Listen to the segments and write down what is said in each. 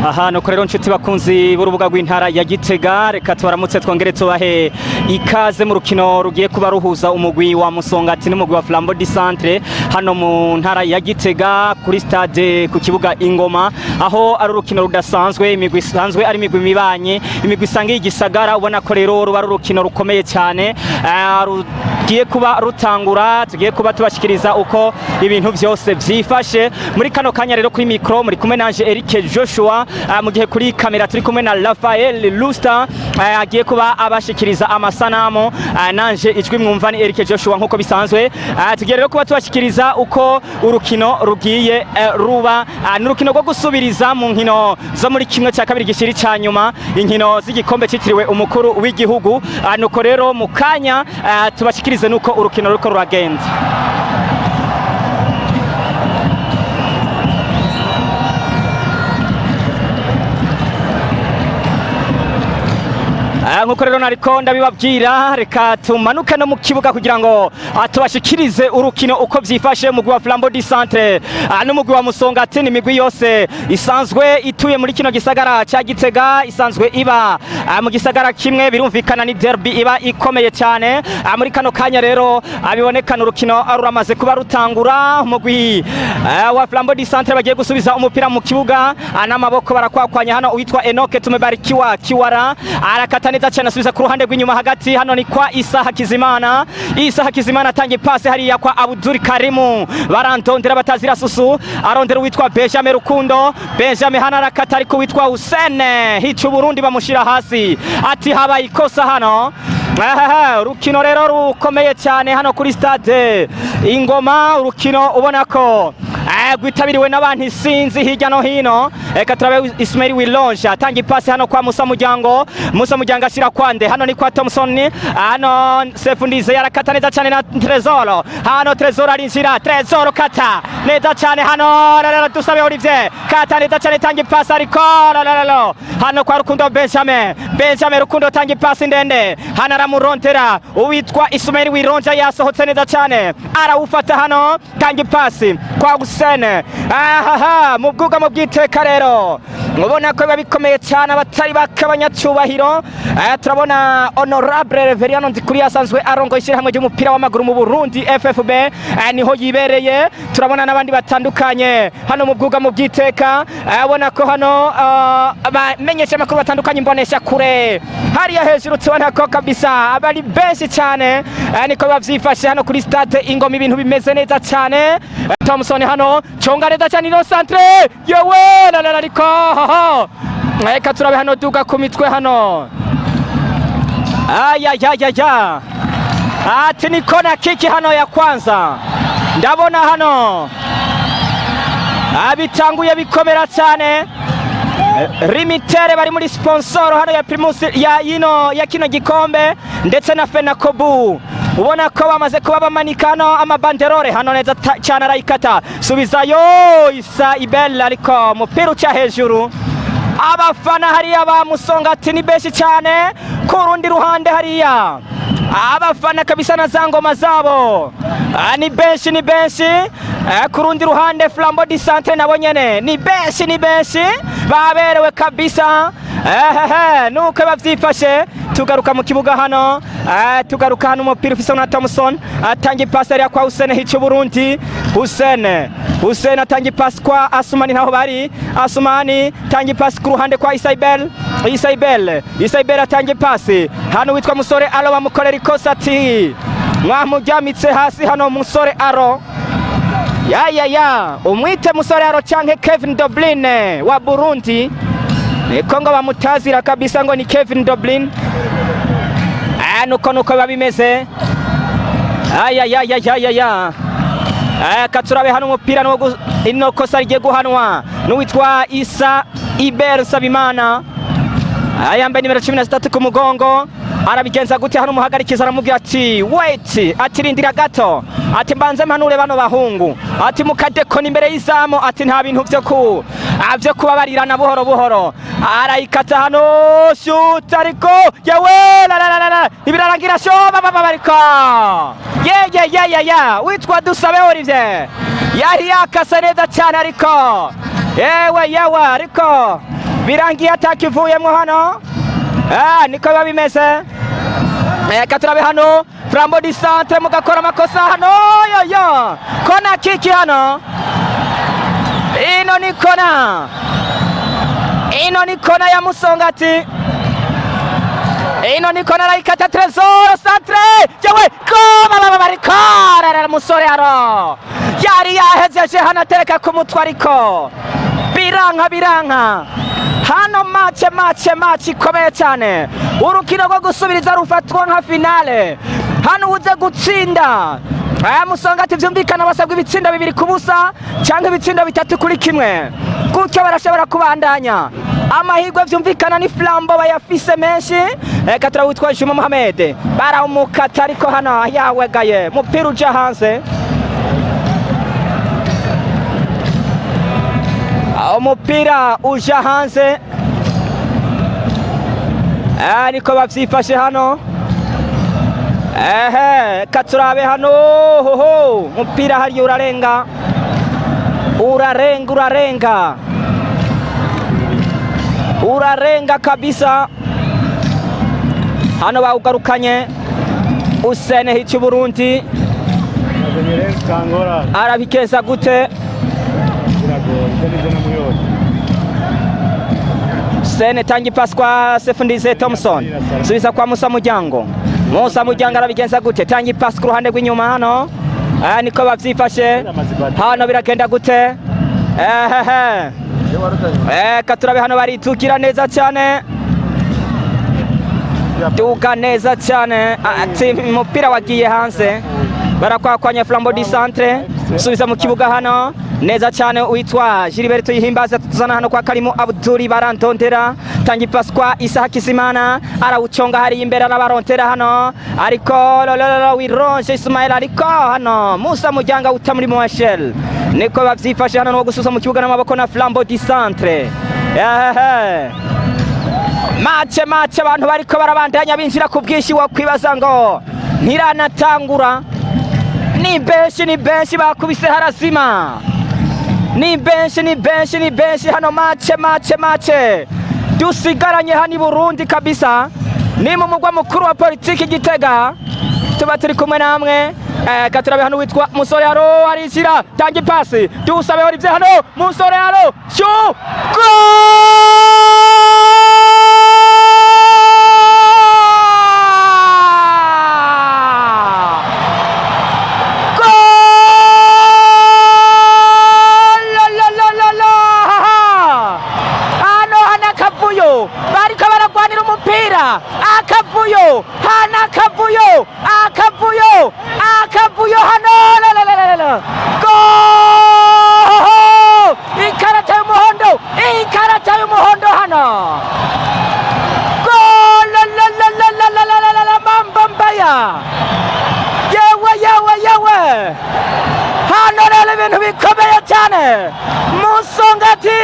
aha nuko rero nshuti bakunzi b'urubuga rw'intara ya Gitega, reka tubaramutse twongere tubahe ikaze mu rukino rugiye kuba ruhuza umugwi wa Musongati n'umugwi wa Flambeau du Centre hano mu ntara ya Gitega kuri stade ku kibuga Ingoma, aho ari urukino rudasanzwe, imigwi isanzwe ari imigwi mibanye, imigwi isangiye igisagara. Ubona ko rero ruba ari urukino rukomeye cyane rugiye kuba rutangura, tugiye kuba tubashikiriza uko ibintu byose byifashe. Muri kano kanya rero kuri micro muri kumwe nanje Eric Joshua, mu gihe kuri kamera turi kumwe na Raphael Lusta agiye kuba abashikiriza amasanamu, nanje ijwi mwumva ni Eric Joshua nkuko bisanzwe. Tugiye rero kuba tubashikiriza uko urukino rugiye ruba, n'urukino rwo gusubiriza mu nkino zo muri kimwe cya kabiri gishiri ca nyuma, inkino z'igikombe citiriwe umukuru w'igihugu. Nuko rero mu kanya tubashikirize nuko urukino ruko ruragenda. Nkuko rero nariko ndabibabwira, reka tumanuke no mu kibuga kugira ngo tubashikirize urukino uko vyifashe. Umugwi wa Flambeau du Centre n'umugwi wa Musongati ni imigwi yose isanzwe ituye muri kino gisagara ca Gitega, isanzwe iba mu gisagara kimwe, birumvikana ni derby iba ikomeye cyane. Muri kano kanya rero abibonekana urukino ruramaze kuba rutangura. Umugwi wa Flambeau du Centre bagiye gusubiza umupira mu kibuga n'amaboko, barakwakwanya hano uwitwa Enoke Tumebarikiwa Kiwara arakata neza cyane, asubiza ku ruhande rw'inyuma hagati. Hano ni kwa Isa Hakizimana, Isa Hakizimana atangiye pase hariya kwa Abdul Karimu, barandondera batazira susu, arondera uwitwa Benjamin Rukundo, Benjamin hana arakata ariko uwitwa Hussein hicu Burundi bamushira hasi, ati habaye ikosa hano. Urukino rero rukomeye cyane hano kuri stade Ingoma, urukino ubona ko gwitabiriwe n'abantu isinzi hirya no hino. Reka turabe Ismail Wilonja atangiye pasi hano kwa Musa Mujyango, Musa Mujyango ashira kwande, hano ni kwa Thompson, hano Sefundize yarakata neza cyane na Trezor, hano Trezor arinjira, Trezor kata neza cyane hano, dusabe Olivier kata neza cyane, tangiye pasi ariko hano kwa Rukundo Benjamin, Benjamin Rukundo tangiye pasi ndende, hano aramurontera uwitwa Ismail Wilonja, yasohotse neza cyane arawufata, hano tangiye pasi kwa Hussein. Mu bwuga mu bwiteka rero mubona ko biba bikomeye cyane, abatari bakabanyacyubahiro. Turabona Honorable Reveriano Nzikuri asanzwe arongo ishyirahamwe ry'umupira w'amaguru mu Burundi FFB, niho yibereye. Turabona n'abandi batandukanye hano mu bwuga mu bwiteka, abona ko hano bamenyesha amakuru batandukanye, imbonesha kure hariya hejuru tubona ko kabisa abari benshi cyane, niko bavyifashe hano kuri stade Ingoma, ibintu bimeze neza cyane. Thompson hano chonga neza cyane no centre yewe ariko reka turabe hano duga ku mitwe hano, ati ni kona kiki hano ya kwanza. Ndabona hano abitanguye bikomera cyane, Limitere bari muri sponsor hano ya Primus ya kino gikombe ndetse na Fenakobu. Ubona ko bamaze kuba bamanikano amabanderore hano neza cyane, arayikata subizayo Isa Ibel, ariko mupira uca hejuru. Abafana hariya ba Musongati ni benshi cyane, ku rundi ruhande hariya abafana kabisa na zangoma zabo ni benshi. Ku rundi ruhande Flambeau du Centre nabo nyene ni benshi baberewe kabisa. Nuko bavyifashe. Tugaruka mu kibuga hano, tugaruka hano umupira ufise na Thompson atangiye pasi hariya kwa Hussein hicu Burundi. Hussein atangiye pasi kwa Asumani, naho bari Asumani tangiye pasi ku ruhande kwa Isaibel atangiye pasi hano witwa Musore Aro bamukorera ikosa, ati mwamujyamitse hasi hano Musore Aro. Umwite Musore Aro canke Kevin Dublin wa Burundi, niko ngo bamutazira kabisa ngo ni Kevin Dublin. Nuko biba bimeze. Katurabe hano umupira ino kosa rigiye guhanwa n'uwitwa Isa Iber Sabimana, yambaye nimero 13 ku mugongo. Arabigenza gute hano umuhagarikiza, aramubwira ati wait, ati rindira gato, ati mbanze mpanure bano bahungu, ati mukadekona imbere y'izamu, ati nta bintu byo kubabarirana buhoro buhoro. Arayikata hano shoot, ariko yewe ibirarangira sho babariko witwa Dusabe Olivier yari yakasa neza cyane, ariko yewe ariko birangiye atakivuyemo hano. Niko biba bimeze. Reka turabe hano Flambeau du Centre mugakora amakosa hano. Yoyo kona kiki hano. Ino ni kona ya Musongati. Ino ni kona raikata Tresor Centre. Jewe koma barikara musore haro. Yari yahejeje hano atereka ku mutwe ariko biranka hano match ikomeye cyane. Urukino rwo gusubiriza rufatwa nka finale. Hano uze gutsinda Musongati vyumvikana basabwa ibitsinda 2-0 cyangwa ibitsinda 3-1 gutyo barashobora kubandanya. Amahirwe vyumvikana ni Flambeau bayafise menshi. Reka turawitwa Juma Mohamed barawumukata ariko hano yawegaye mupira uja hanze. Umupira uja hanze. Niko bavyifashe hano. Katurabe hano. Mupira hari urarenga kabisa. Hano bawugarukanye Usene hicu Burundi. Arabikeza gute? Sene tangi pass kwa Sefundize Thompson. Subiza kwa Musa Mujyango. Musa Mujyango arabigenza gute? Tangi pass ku ruhande rw'inyuma hano. Niko bavyifashe. Hano biragenda gute? Katurabe hano baritukira neza cyane. Duga neza cyane. Umupira wagiye hanze. Barakwakwanya Flambeau du Centre. Subiza mu kibuga hano. Neza cyane uitwa Gilberto Yihimbaza tuzana hano kwa Karimu Abduri barantondera. Tangi pass kwa Isa Kisimana arawuconga hari imbere n'abarontera hano ariko wironje Ismail ariko hano Musa Mujyanga uta muri Moashel. Niko bavyifashe hano no gususa mu kibuga n'amaboko na Flambeau du Centre. Match abantu bariko barabandanya binjira ku bwishi wo kwibaza ngo ntiranatangura. Ni benshi bakubise harazima. Ni benshi hano match dusigaranye hani Burundi kabisa. Ni mu mugwa mukuru wa politiki Gitega. Tuba turi kumwe namwe. Katurabe hano witwa Musore haro arishira tangi pasi. Dusabe hori vye hano Musore haro. Shu! Akavuyo hano ikarata y'umuhondo hano mambo mbaya yewe hano rero ibintu bikomeye cyane Musongati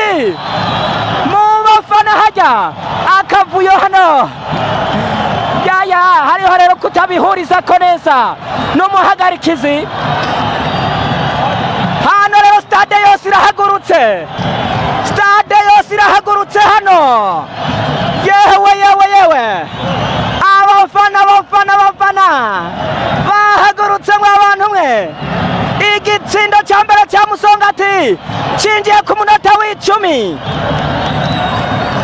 mu bafana hajya akavuyo hano hariho rero kutabihuriza ko neza n'umuhagarikizi. Hano rero stade yose irahagurutse hano. Yewe abafana bahagurutse mw'abantu mwe. Igitsindo cya mbere cya Musongati cinjiye ku munota w'10.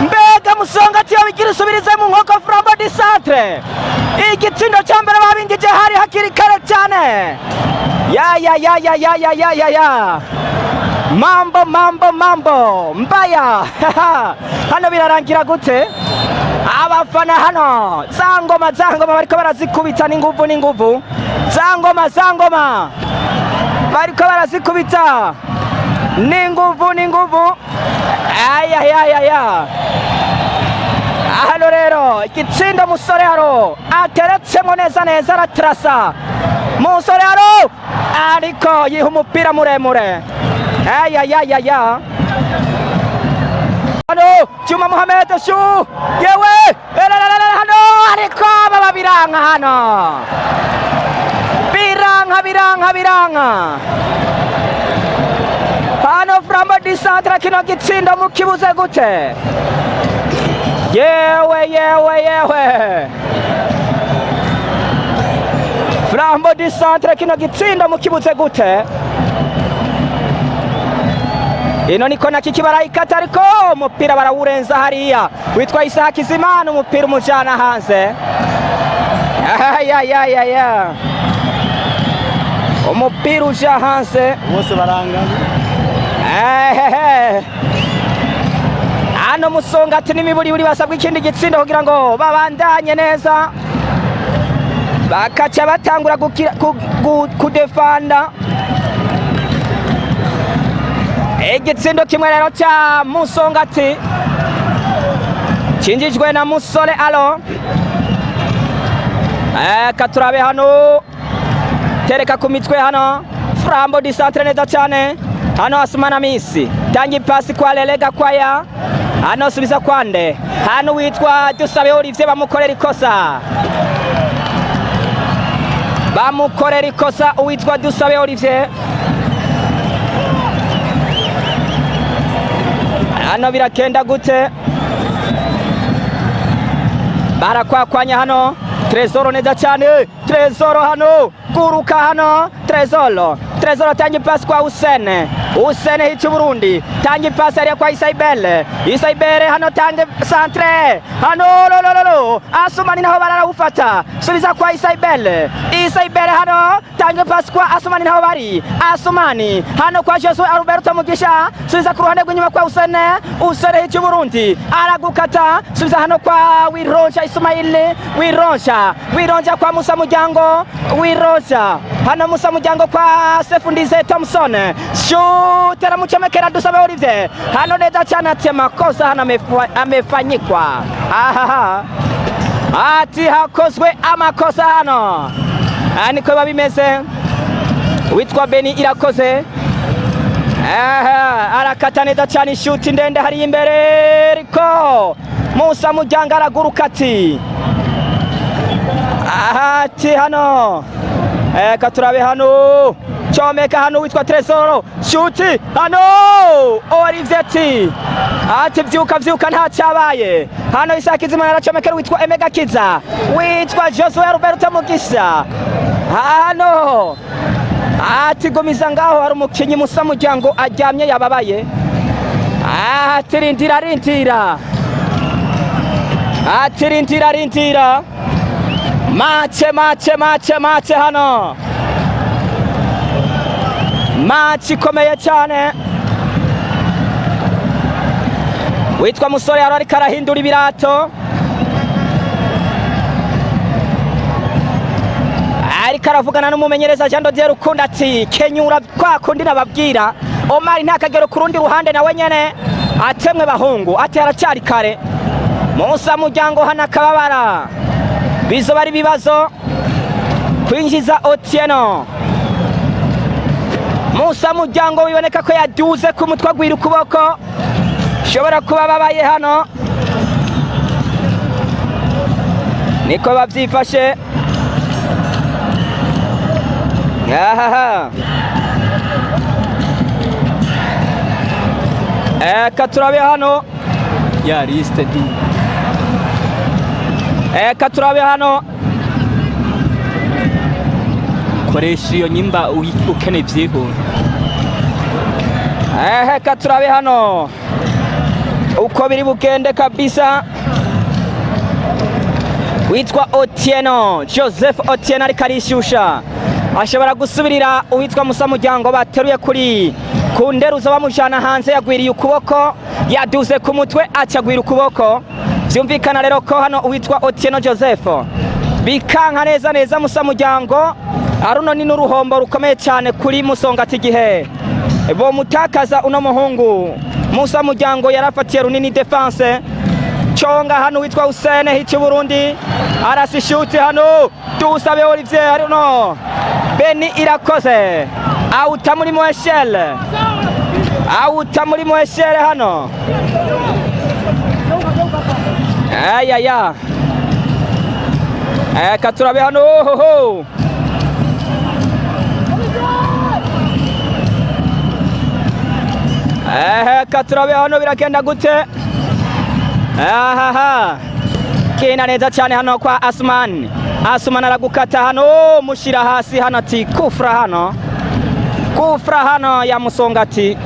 Mbega Musongati yabigira isubirize mu nkoko Flambeau du Centre. Igitsindo cya mbere babingije hari hakiri kare cyane. Mambo mbaya. Hano birarangira gute? Abafana hano zangoma bariko barazikubita n'inguvu. Zangoma bariko barazikubita n'inguvu. Hano rero igitsindo Musore haro ateretsemo neza aratrasa. Musore haro ariko yiha umupira muremure. Hano Juma Mohamed shu yewe hano ariko baba biranga hano. Biranga hano Flambo di Centre kino gitsindo mukibuze gute yewe Flambo di Centre kino gitsindo mukibuze gute ino niko nakiki barayikata ariko umupira barawurenza hariya witwa Isaac Kizimana umupira umujana hanze umupira uja hanze bose barangana hano Musongati n'Imiburi basabwa ikindi gitsindo kugira ngo babandanye neza bakaca batangura kudefanda igitsindo kimwe rero cya Musongati cinjijwe na Musore Alo katurabe hano tereka ku mitwe hano Flambo di Centre neza cyane hano Asumana Misi tangi pasi kwa Lelega Kwaya hano subiza kwande hano witwa Dusabe Olivier bamukorera ikosa uwitwa Dusabe Olivier hano birakenda gute barakwakwanya hano Tresoro neza cyane Tresoro hano guruka hano Tresoro tangi pasi kwa Usene hicu Burundi tangi pasi ari kwa Isaibele hano tangi Centre hano lolololo Asumani naho bararawufata subiza kwa Isaibele hano tangi pasi kwa Asumani naho bari Asumani hano kwa Joshua Alberto Mugisha subiza ku ruhande rw'inyuma kwa Usene hicu Burundi aragukata subiza hano kwa Wironja Ismail Wironja kwa Musa Mujyango hano Musa Mujyango kwa Sefundize Thompson shutera muchomekera Dusabe Olivier hano neza cyane ati makosa hano amefanyikwa ati hakozwe amakosa hano niko babimeze witwa Beni Irakoze arakata neza cyane shuti ndende hari imbere riko Musa Mujyango araguruka ati ati hano katurabe hano chomeka hano witwa Tresoro shuti hano Olivier ati vyuka nta cyabaye hano Isaac Kizimana aracomekera witwa Emega Kiza witwa Joshua Roberto Mugisha hano ati gomiza ngaho hari umukinyi Musa Mujyango aryamye yababaye ati rindira mace hano maci ikomeye cyane witwa Musore yari ariko arahindura ibirato ariko aravugana n'umumenyereza Jean Dodier Rukundo ati kenyura kwa kundi nababwira Omar ntakagero ku rundi ruhande nawe nyene atemwe bahungu ati aracyari kare Musa Mujyango hana akababara bizoba ari bibazo kwinjiza Otieno Musa Mujyango biboneka ko yaduze ku mutwe agwira ukuboko shobora kuba babaye hano niko bavyifashe katurabe hano ya liste di katurabe hano koresha iyo nyimba ukene vyihuta katurabe hano uko biri bugende kabisa witwa Otieno Joseph Otieno ariko arishusha ashobora gusubirira uwitwa Musa Mujyango bateruye kuri kunderuza bamujana hanze yagwiriye ukuboko yaduze ku mutwe acagwira ukuboko byumvikana rero ko hano uwitwa Otieno Joseph bikanka neza Musa Mujyango aruno ni n'uruhombo rukomeye cyane kuri Musongati gihe bo mutakaza uno muhungu Musa Mujyango yarafatiye runini defense chonga hano witwa Usene hicu Burundi arasishuti hano Dusabe Olivier hano Beni Irakoze auta muri Moeshel hano ayaya katurabe hano Katurabe hano biragenda gute? Kina neza cyane hano kwa Asman. Asman aragukata hano mushira hasi hano ati kufra hano. Kufra hano ya Musongati.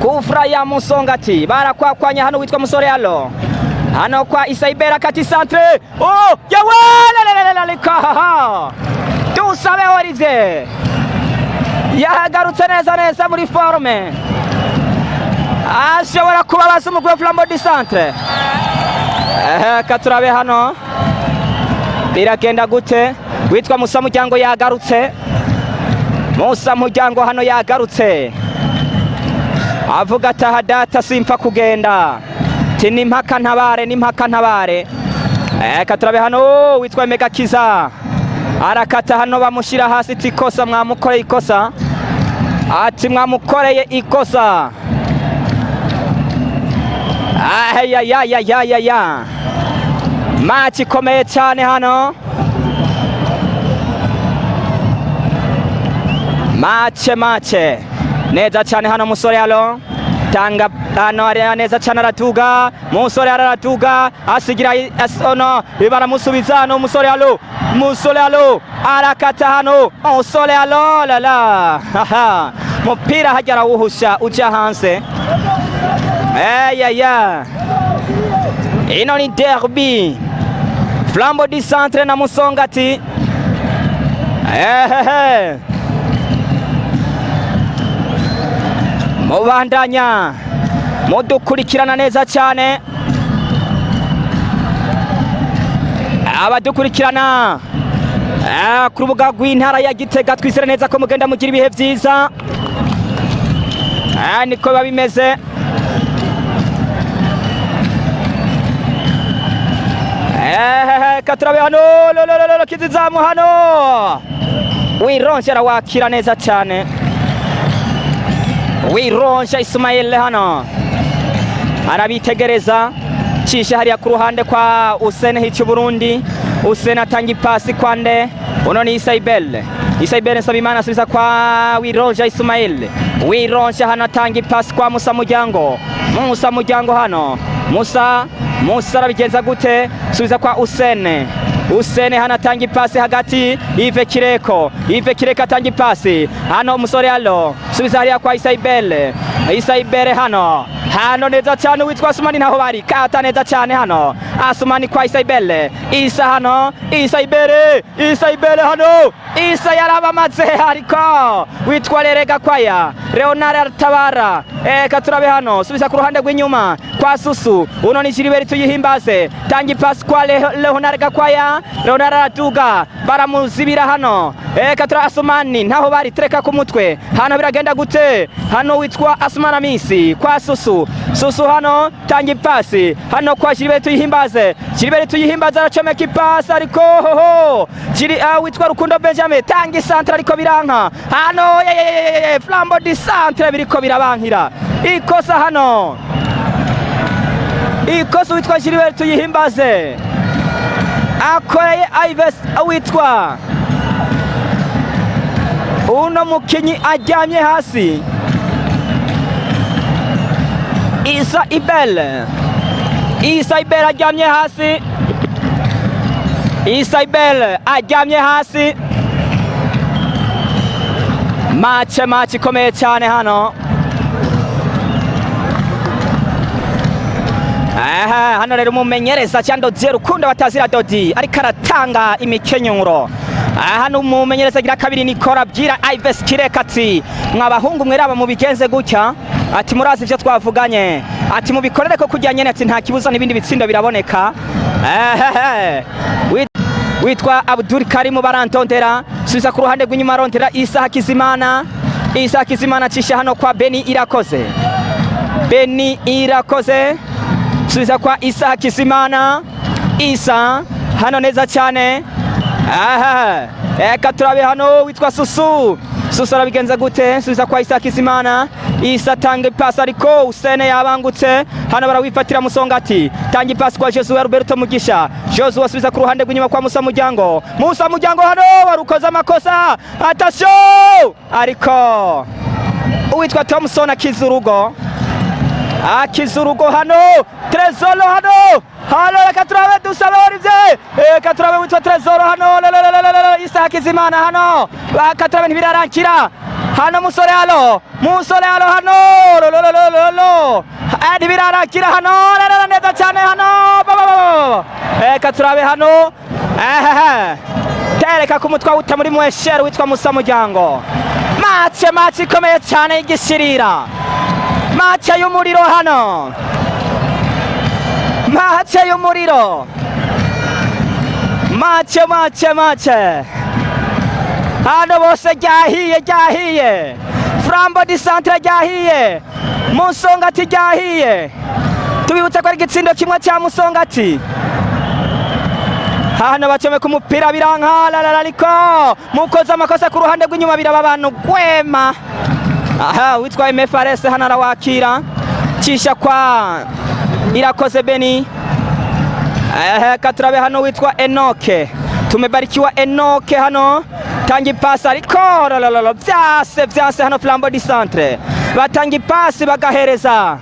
Kufra ya Musongati. Barakwakwanya hano witwa Musore Allo. Hano kwa Isaibera kati centre. Oh, yawala Tusabe Olivier. Yagarutse neza muri forme. Ashobora kubabaza umugwi wa Flambeau du Centre. Katurabe hano biragenda gute? Witwa Musa Muryango yagarutse. Musa Muryango hano yagarutse. Avuga ati data simpfa kugenda. Tini mpaka ntabare. Katurabe hano witwa Mega Kiza. Arakata hano bamushira hasi tikosa mwamukoreye ikosa. Ati mwamukoreye ikosa. Match ikomeye cyane hano. Match neza cyane hano Musore Allo. Tanga hano ari neza cyane aratuga. Musore aratuga asigira ono baramusubiza hano Musore Allo arakata hano Musore Allo la mupira hajara wuhusha uja hanze. Ino ni derby Flambeau du Centre na Musongati. Mubandanya mudukurikirana neza cyane abadukurikirana ku rubuga rw'intara ya Gitega. Twizere neza ko mugenda mugira ibihe byiza. Niko biba bimeze. Katurabe hano kizizamu hano Wironje arawakira neza cyane. Wironje Ismail hano arabitegereza cisha hariya ku ruhande kwa Usene hicu Burundi. Usene atanga ipasi kwa nde uno ni Isaibel Nsabimana asubiza kwa Wironje Ismail. Wironje hano atanga ipasi kwa Musa Muryango hano Musa arabigenza gute? Subiza kwa Usene hano atanga ipasi hagati. Yves Kireko atanga ipasi hano Musore Allo subiza hariya kwa Isaibel hano neza cyane witwa Asumani naho bari kata neza cyane hano Asumani kwa Isaibel. Isa hano Isaibel hano Isa yarabamaze ariko witwa Rerega kwaya Leonard aratabara. Katurabe hano subiza ku ruhande rw'inyuma kwa Susu. Uno ni Gilbert Tuyihimbaze tanga ipasi kwa Leonard Gakwaya. Leonard aratuga baramuzibira hano. Katurabe Asumani naho bari treka ku mutwe hano biragenda gute? Hano witwa Asumana Misi kwa Susu hano tanga ipasi hano kwa Gilbert Tuyihimbaze aracomeka ipasi ariko witwa Rukundo Benjamin tanga isantre ariko biranka hano. Flambeau du Centre biriko birabankira ikosa hano. Ikosa witwa Gilbert Tuyihimbaze akoreye Ives witwa uno mukinyi aryamye hasi. Isaibel aryamye hasi. Match ikomeye cyane hano. Hano rero umumenyereza cyangwa Rukundo batazira Dodi ariko aratanga imikenyuro. Hano umumenyereza agira kabiri Nikora byira Ives Kirekati mwabahungu mweraba mubigenze gutya ati murazi ivyo twavuganye ati mubikorere ko kujya nyene ati nta kibuza n'ibindi bitsindo biraboneka. Witwa Abdul Karim barantondera subiza ku ruhande rw'inyuma arondera Isa Hakizimana cisha hano kwa Beni Irakoze subiza kwa Isa Hakizimana. Isa hano neza cyane. Katurabe hano witwa Susu arabigenza gute? Subiza kwa Isa Hakizimana. Isa tanga ipasi ariko Usene yabangutse hano barawifatira Musongati. Tanga ipasi kwa Joshua Roberto Mugisha. Joshua asubiza ku ruhande rw'inyuma kwa Musa Muryango hano barukoza amakosa. Attention ariko uwitwa Thompson akiza urugo hano Trezoro hano reka turabe dusabe Olivier reka turabe witwa Trezoro hano Isa Hakizimana hano reka turabe ntibirarangira hano musore hano ntibirarangira hano neza cyane hano reka turabe hano tereka ku mutwe wuta muri mweshero witwa Musa Muryango match ikomeye cyane y'igishirira match y'umuriro hano match y'umuriro match hano bose ryahiye Flambeau du Centre ryahiye Musongati ryahiye tubibutse ko ari igitsindo kimwe cya Musongati hano bacomeka umupira biranka ariko mukoze amakosa ku ruhande rw'inyuma biraba abantu gwema witwa MFRS hano arawakira cisha kwa Irakoze Beni katurabe hano witwa Enoke tumebarikiwa Enoke hano tangi pasi ariko vyase hano Flambeau du Centre batangi pasi bagahereza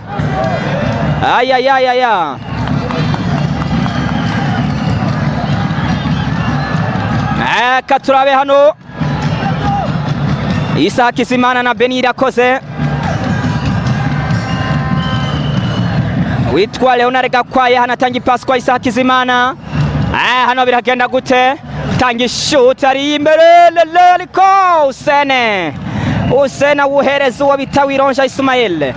ayayayaya katurabe hano Isa Hakizimana na Beni Irakoze witwa Leonard Gakwaye hano tangi pasi kwa Isa Hakizimana hano biragenda gute tangi shoot ari imbere ariko Usene uhereza uwo bita Wironja Ismael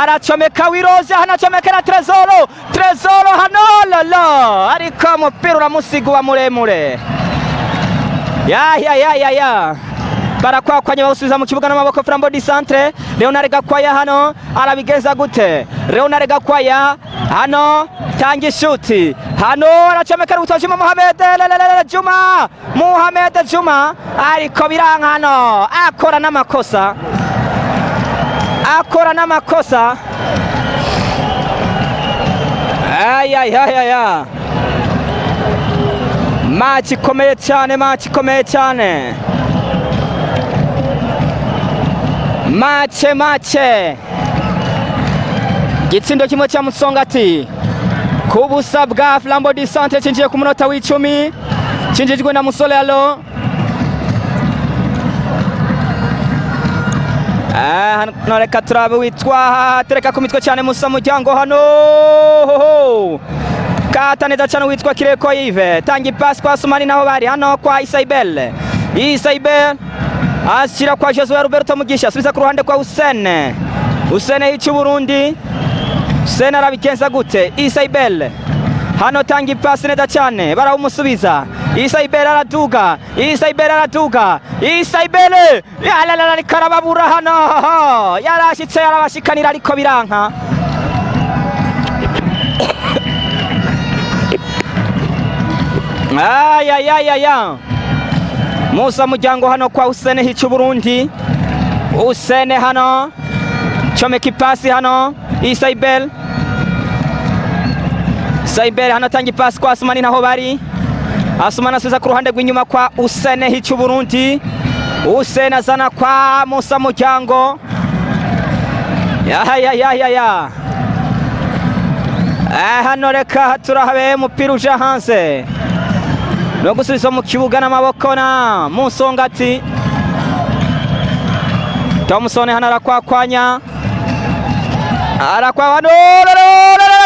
aracomeka Wironja hano acomekera Trezoro hano ariko umupira uramusiga wa muremure ya barakwakwanya bawusubiza mu kibuga n'amaboko Flambeau du Centre Leonard Gakwaye hano arabigenza gute Leonard Gakwaye hano tangi shuti hano aracomeka Rutojima Mohamed Juma ariko biranka hano akora n'amakosa ayayayaya match ikomeye cyane match gitsindo kimwe cya Musongati ku busa bwa Flambeau du Centre cinjiye ku munota w'10 cinjijwe na Musolelo hano reka turabe witwa tereka ku mitwe cyane Musa Muryango hano kata neza cyane witwa Kireko Yves tangi pass kwa Sumani naho bari hano kwa Isaibel ashyira kwa Josue Roberto Mugisha asubiza ku ruhande kwa Usene y'icyo Burundi Usene arabigenza gute Isaibel hano tangi pass neza cyane barawumusubiza Isaibel araduga karababura hano yarashitse yarabashikanira ariko biranka ayayayaya Musa Muryango hano kwa Usene y'icyo Burundi Usene hano comeka ipasi hano Isaibel hano tangi pasi kwa Asumani naho bari Asumani asubiza ku ruhande rw'inyuma kwa Usene y'icyo Burundi Usene azana kwa Musa Muryango ya hano reka turahabe umupira uja hanze no gusubiza mu kibuga n'amaboko na Musongati Thompson hano arakwakwanya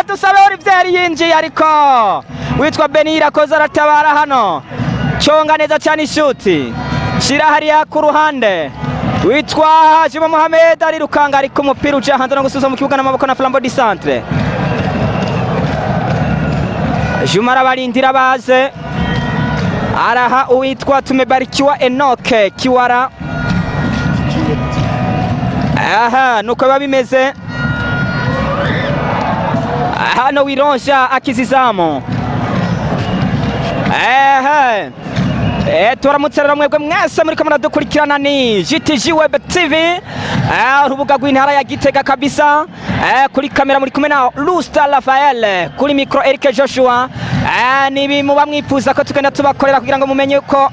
dusabe Olivier yinjiye ariko witwa Beni Irakoze aratabara hano conga neza cyane ishuti shira hariya ku ruhande witwa Juma Mohamed arirukanga ariko umupira uja hanze no gusubiza mu kibuga n'amaboko na Flambeau du Centre Juma arabarindira baze araha uwitwa tumebarikiwa Enoke Kiwara nuko biba bimeze hano Wironja akizizamu turamutse rero mwebwe mwese muri kamera dukurikirana ni GTG Web TV urubuga rw'intara ya Gitega kabisa. Kuri kamera muri kumwe na Lusta Rafael, kuri micro Eric Joshua. Nibi muba mwifuza ko tugenda tubakorera kugira ngo mumenye ko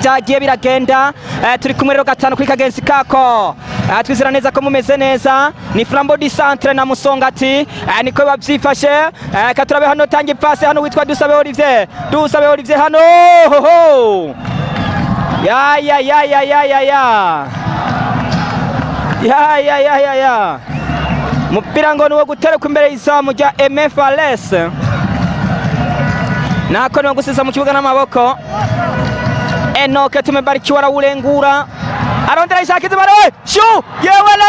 byagiye biragenda. Turi kumwe rero gatanu kuri kagenzi kako. Twizera neza ko mumeze neza. Ni Flambeau du Centre na Musongati niko bavyifashe. Katurabe hano tangi passe hano witwa Dusabe Olivier hano hoho. Ya mupira ngo nuwo gutereka imbere y'izamu rya MFLS nako no gusiza mu kibuga n'amaboko. Enoke tumebarikiwa arawurengura arondera ishakize bare shu yewe la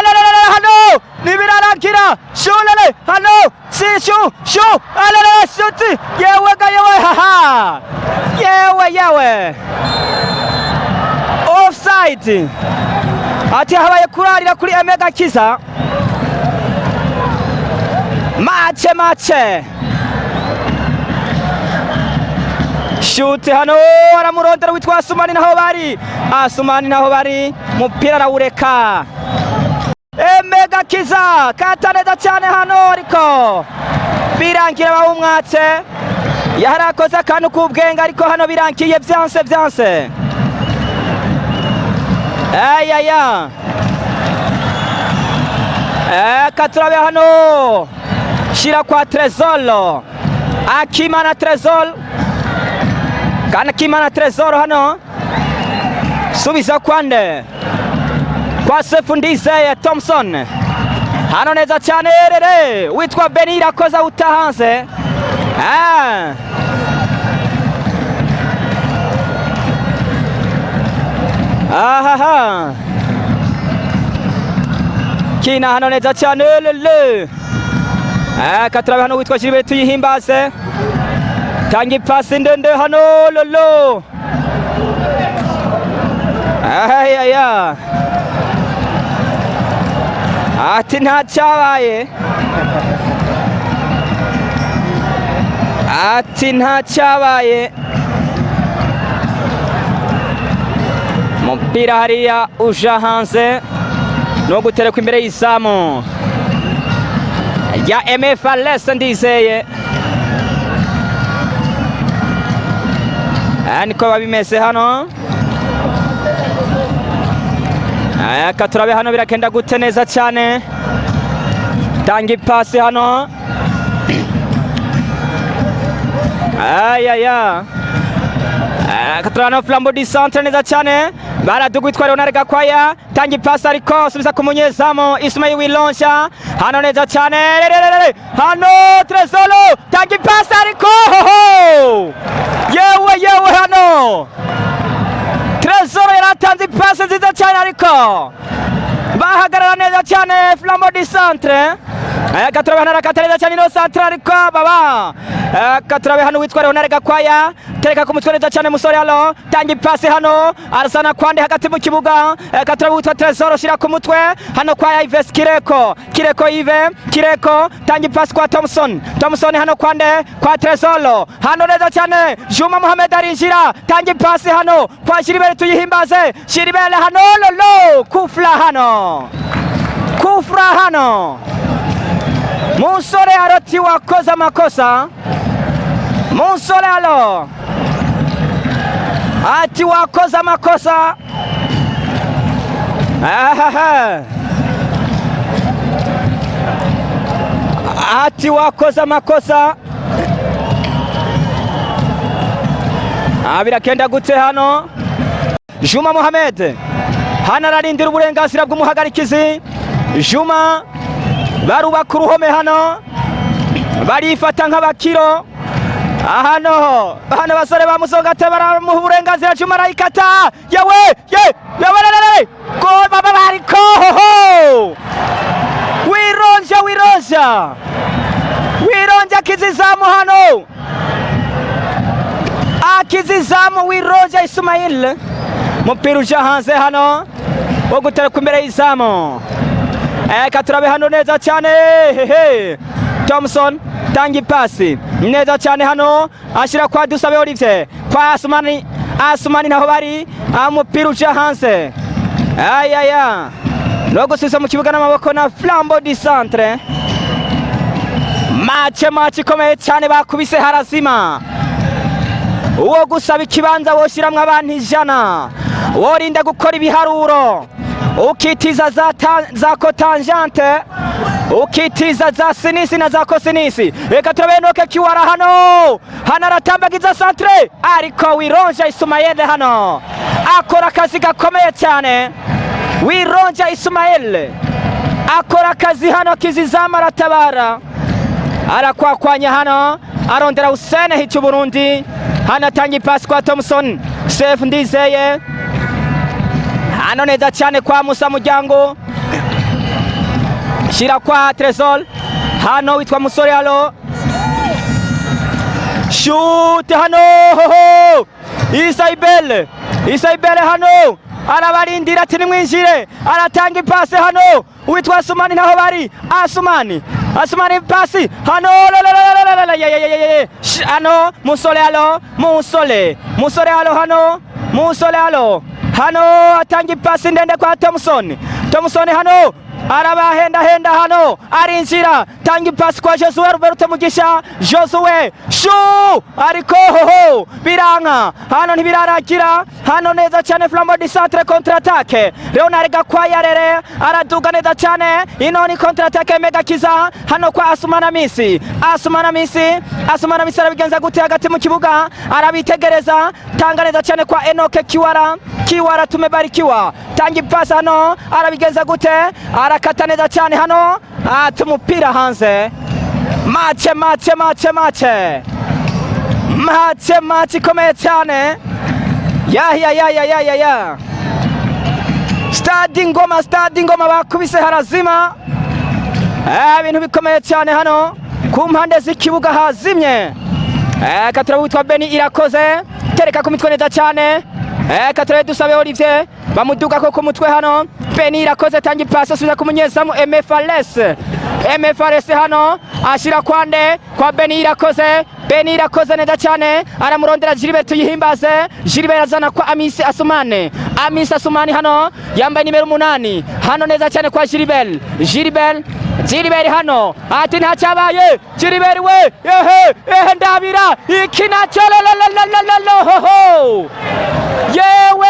hano nibirarangira shu lele hano si shu alele shuti yewe ga yewe haha yewe offside ati habaye kurarira kuri Emega Kiza. Mache shoot hano aramurondera witwa Asumani naho bari mupira arawureka. Emega Kiza kataneza cyane hano ariko birangira bawumwatse. Yarakoze akantu kubwenga ariko hano birangiye byanse. Katurabe hano shira kwa Trezor Akimana Trezor kana Kimana Trezor hano subiza kwande kwa Sefu Ndizeye Thompson hano neza cyane rere witwa Benira koza utahanze. Kina hano neza cyane lele. Katurabe hano witwa Gilbert Tuyihimbaze tangi pasi ndende hano lolo. Ati ntacyabaye mupira hariya uja hanze no gutereka imbere y'izamu ya MFLS Ndizeye. Niko babimeze hano. Katurabe hano birakenda gute neza cyane tangi pasi hano. Katurabe hano Flambeau du Centre neza cyane baradugwitwa Leonard Gakwaya tangi pasi ariko subiza ku munyezamu Ismail Wilonsha hano neza cyane hano Trezor tangi pasi ariko yewe hano Trezor yaratanze pasi nziza cyane ariko bahagarara neza cyane Flambeau du Centre. Katurabe hano rakatereza cyane no Centre ariko baba Katurabe hano witwa Leonard Gakwaya tereka ku mutwe neza cyane musore hano tangi pasi hano arasana kwande hagati mu kibuga. Katurabe witwa Trezor shira ku mutwe hano kwa Ives Kireko tangi pasi kwa Thompson hano kwande kwa Trezor hano neza cyane Juma Mohamed arinjira tangi pasi hano kwa Gilbert Tuyihimbaze hano lolo kufra hano musore aroti wakoza makosa musore alo ati wakoza makosa. Ati wakoza makosa. Birakenda gute hano Juma Mohamed hano ararindira uburenganzira bw'umuhagarikizi. Juma barubaka uruhome hano barifata nk'abakiro hano basore ba Musongati baramuha uburenganzira. Juma arayikata yewe baba bariko wironja kizizamu hano akizizamu wironja Ismail mupira uja hanze hano wo gutereka imbere y'izamu. Katurabe hano neza cyane Thompson tangi pasi neza cyane hano ashira kwa Dusabe Olivier kwa Asumani Asumani naho bari umupira uja hanze. Ayaya no gusubiza mu kibuga n'amaboko na Flambeau du Centre. Match ikomeye cyane bakubise harazima. Uwo gusaba ikibanza woshiramwe abantu 100 worinda gukora ibiharuro ukitiza za cotangente ukitiza za sinisi na za cosinisi. Reka turabe Enoke Kiwara hano aratambagiza centre ariko Wironja Ismael hano akora akazi gakomeye cyane. Wironja Ismael akora akazi hano kizizama aratabara arakwakwanya hano arondera Hussein hicu Burundi hano atanga ipasi kwa Thompson Sefu Ndizeye hano neza cyane kwa Musa Muryango shira kwa Tresor hano witwa Musore halo shoot hano Isaibele hano arabarindira ati nimwinjire aratanga ipasi hano witwa Asumani naho bari Asumani pasi hano hano Musole hano atanga ipasi ndende kwa Thompson hano arabahenda hano arinjira tanga ipasi kwa Josue Roberto Mugisha Josue ariko biranka hano ntibiraragira hano neza cyane Flambeau du Centre contre attaque. Leonard Gakwayarere araduga neza cyane ino ni contre attaque Megakiza hano kwa Asumana Misi arabigenza gute hagati mu kibuga arabitegereza tanga neza cyane kwa Enoke Kiwara tumebarikiwa tanga ipasi hano arabigenza gute arakata neza cyane hano tumupira hanze. Match ikomeye cyane ya Stade Ngoma bakubise harazima ibintu bikomeye cyane hano ku mpande z'ikibuga hazimye. Katurabe witwa Beni Irakoze tereka ku mitwe neza cyane. Katurabe dusabe Olivier bamuduga ko ku mutwe hano. Beni Irakoze tanga ipasi asubiza ku munyezamu MFRS hano ashira kwande kwa Beni Irakoze neza cyane aramurondera Gilbert Tuyihimbaze. Gilbert azana kwa Amisi Asumani hano yambaye nimero 8 hano neza cyane kwa Gilbert hano ati ntacyabaye Gilbert we ndabira ikinacho yewe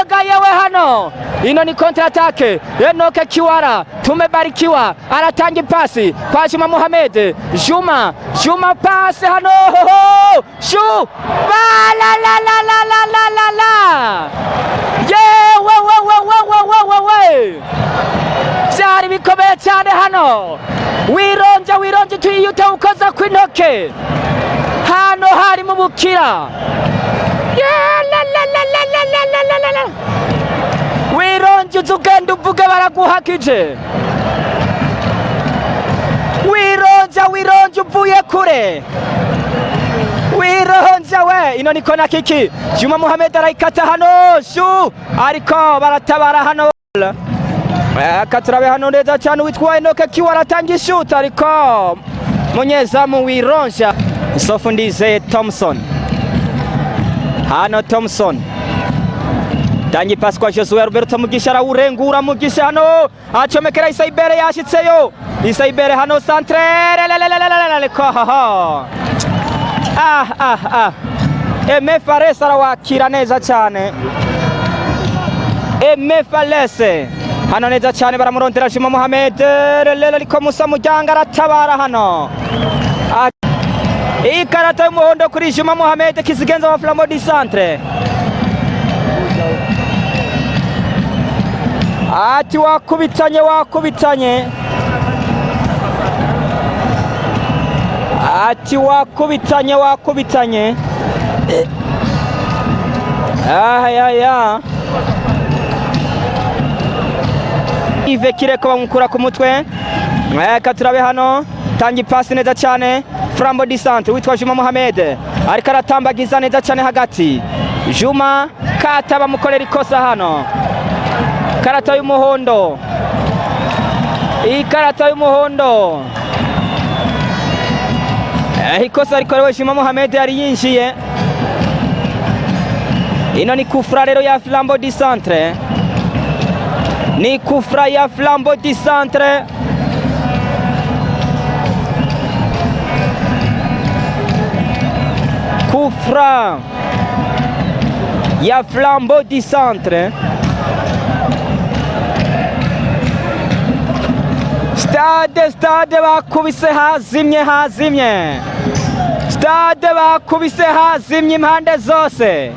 hano ino ni contre attaque. Enoke Kiwara tumebarikiwa aratanga ipasi kwa Juma Mohamed Juma pasi hano la yewe byari bikomeye cyane hano. Wironje tuyiyuta ukoza kw'intoke hano hari mu bukira Wironje uzugenda uvuge baraguhakije Wironje uvuye kure Wironje we ino niko na kiki Juma Mohamed arayikata hano ariko baratabara hano katurabe hano neza cyane witwa Enoke Kiwara atanga ishuti ariko munyezamu Wironja Sefu Ndizeye Thompson tanga ipasi kwa Josue Roberto Mugisha arawurengura Mugisha hano acomekera Isaibele yashitseyo hano centre MFRS arawakira neza cyane MFRS hano neza cyane baramurondera Juma Mohamed ariko Musa Muryango aratabara hano ikarata y'umuhondo kuri Juma Mohamed kizigenza wa Flambeau du Centre ati wakubitanye Ive Kireko bamukura ku mutwe. Katurabe hano tanga ipasi neza cyane Flambeau du Centre witwa Juma Mohamed ariko aratambagiza neza cyane hagati. Juma kata bamukorera ikosa hano. Karata y'umuhondo. Ikarata y'umuhondo. Ikosa rikorewe Juma Mohamed yari yinjiye. ino ni kufra rero ya Flambeau du Centre, ni kufra ya Flambeau du Centre. Kufra ya Flambeau du Centre. Stade bakubise hazimye, stade bakubise hazimye impande zose.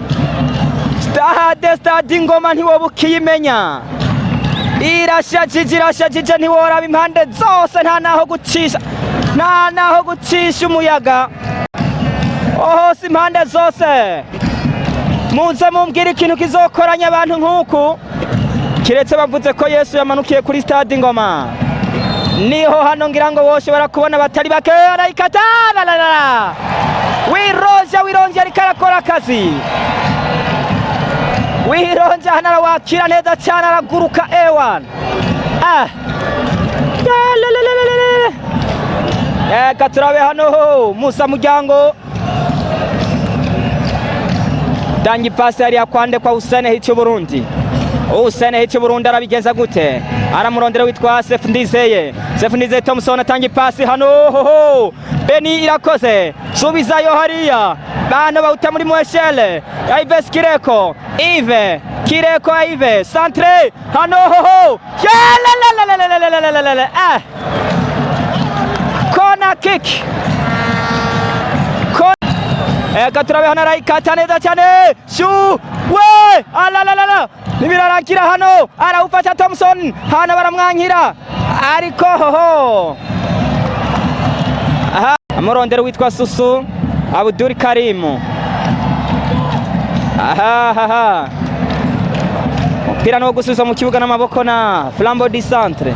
Stade Ingoma ntiwoba ukiyimenya, irashajije ntiworaba impande zose, nta naho gucisha umuyaga, hose impande zose. Muze mumbwire ikintu kizokoranya abantu nk'uku, kiretse bavuze ko Yesu yamanukiye kuri Stade Ingoma. Niho hano ngira ngo woshobora kubona batari bake arayikata. Wironje ariko arakora akazi, wironje hano arawakira neza cyane, araguruka ewan. Reka turabe hano Musa Muryango, dangi pasi yari yakwande kwa Hussein Hicho Burundi. Hussein Hicho Burundi arabigenza gute? Aramurondera witwa Sefu Ndizeye, Thompson atangi pasi hano. Beni Irakoze subizayo hariya, bano bawuta muri Mweshele. Ives Kireko, Ive centre hano. Corner kick. Eka turabe hano arayikata neza cyane. We! Alalala! Nibirarangira hano, arawufata Thompson, hano baramwankira. Ariko amurondero witwa Susu Abdul Karim. Umupira no gusubiza mu kibuga n'amaboko na Flambeau du Centre.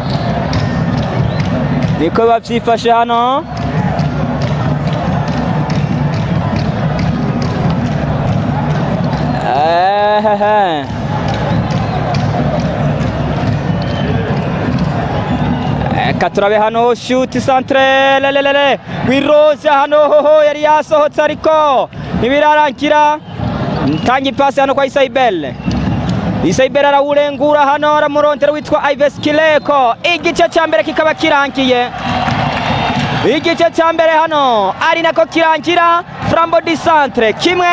Niko bavyifashe hano. Eka turabe hano shoot centre lelelele wiroza hano yari yasohotse ariko ntibirarangira. Ntangi pasi hano kwa Isaibel arawurengura hano, aramurondera witwa Ives Kireko. Igice cya mbere kikaba kirangiye, igice cya mbere hano ari nako kirangira. Flambeau du Centre kimwe,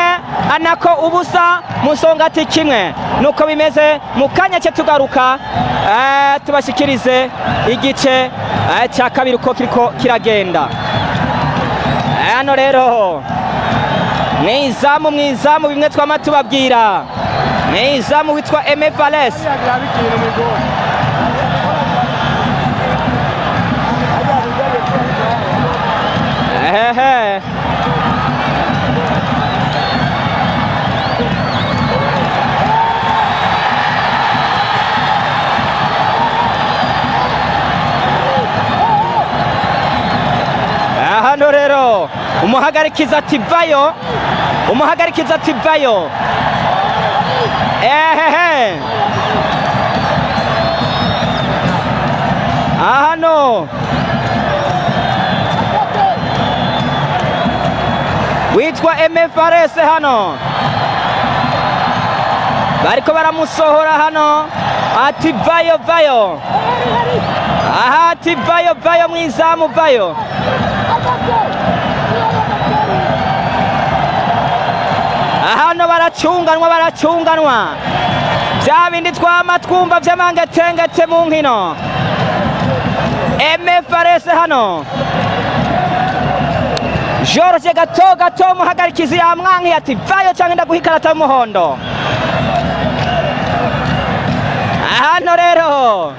anako ubusa Musongati kimwe. Nuko bimeze mu kanya cyo tugaruka tubashikirize igice cya kabiri uko kiriko kiragenda. Hano rero mwizamu bimwe twama tubabwira, mwizamu witwa Aime Fales. Hano rero umuhagarikiza ati vayo, hano witwa Aime Fales hano bariko baramusohora hano, ati vayo, ati vayo mwizamu vayo. Hano baracunganwa bya bindi twama twumva by'amangetengete mu nkino. Aime Fales hano, George gato umuhagarikizi yamwankiye ati vayo cyangwa ndaguha ikarata y'umuhondo. Hano rero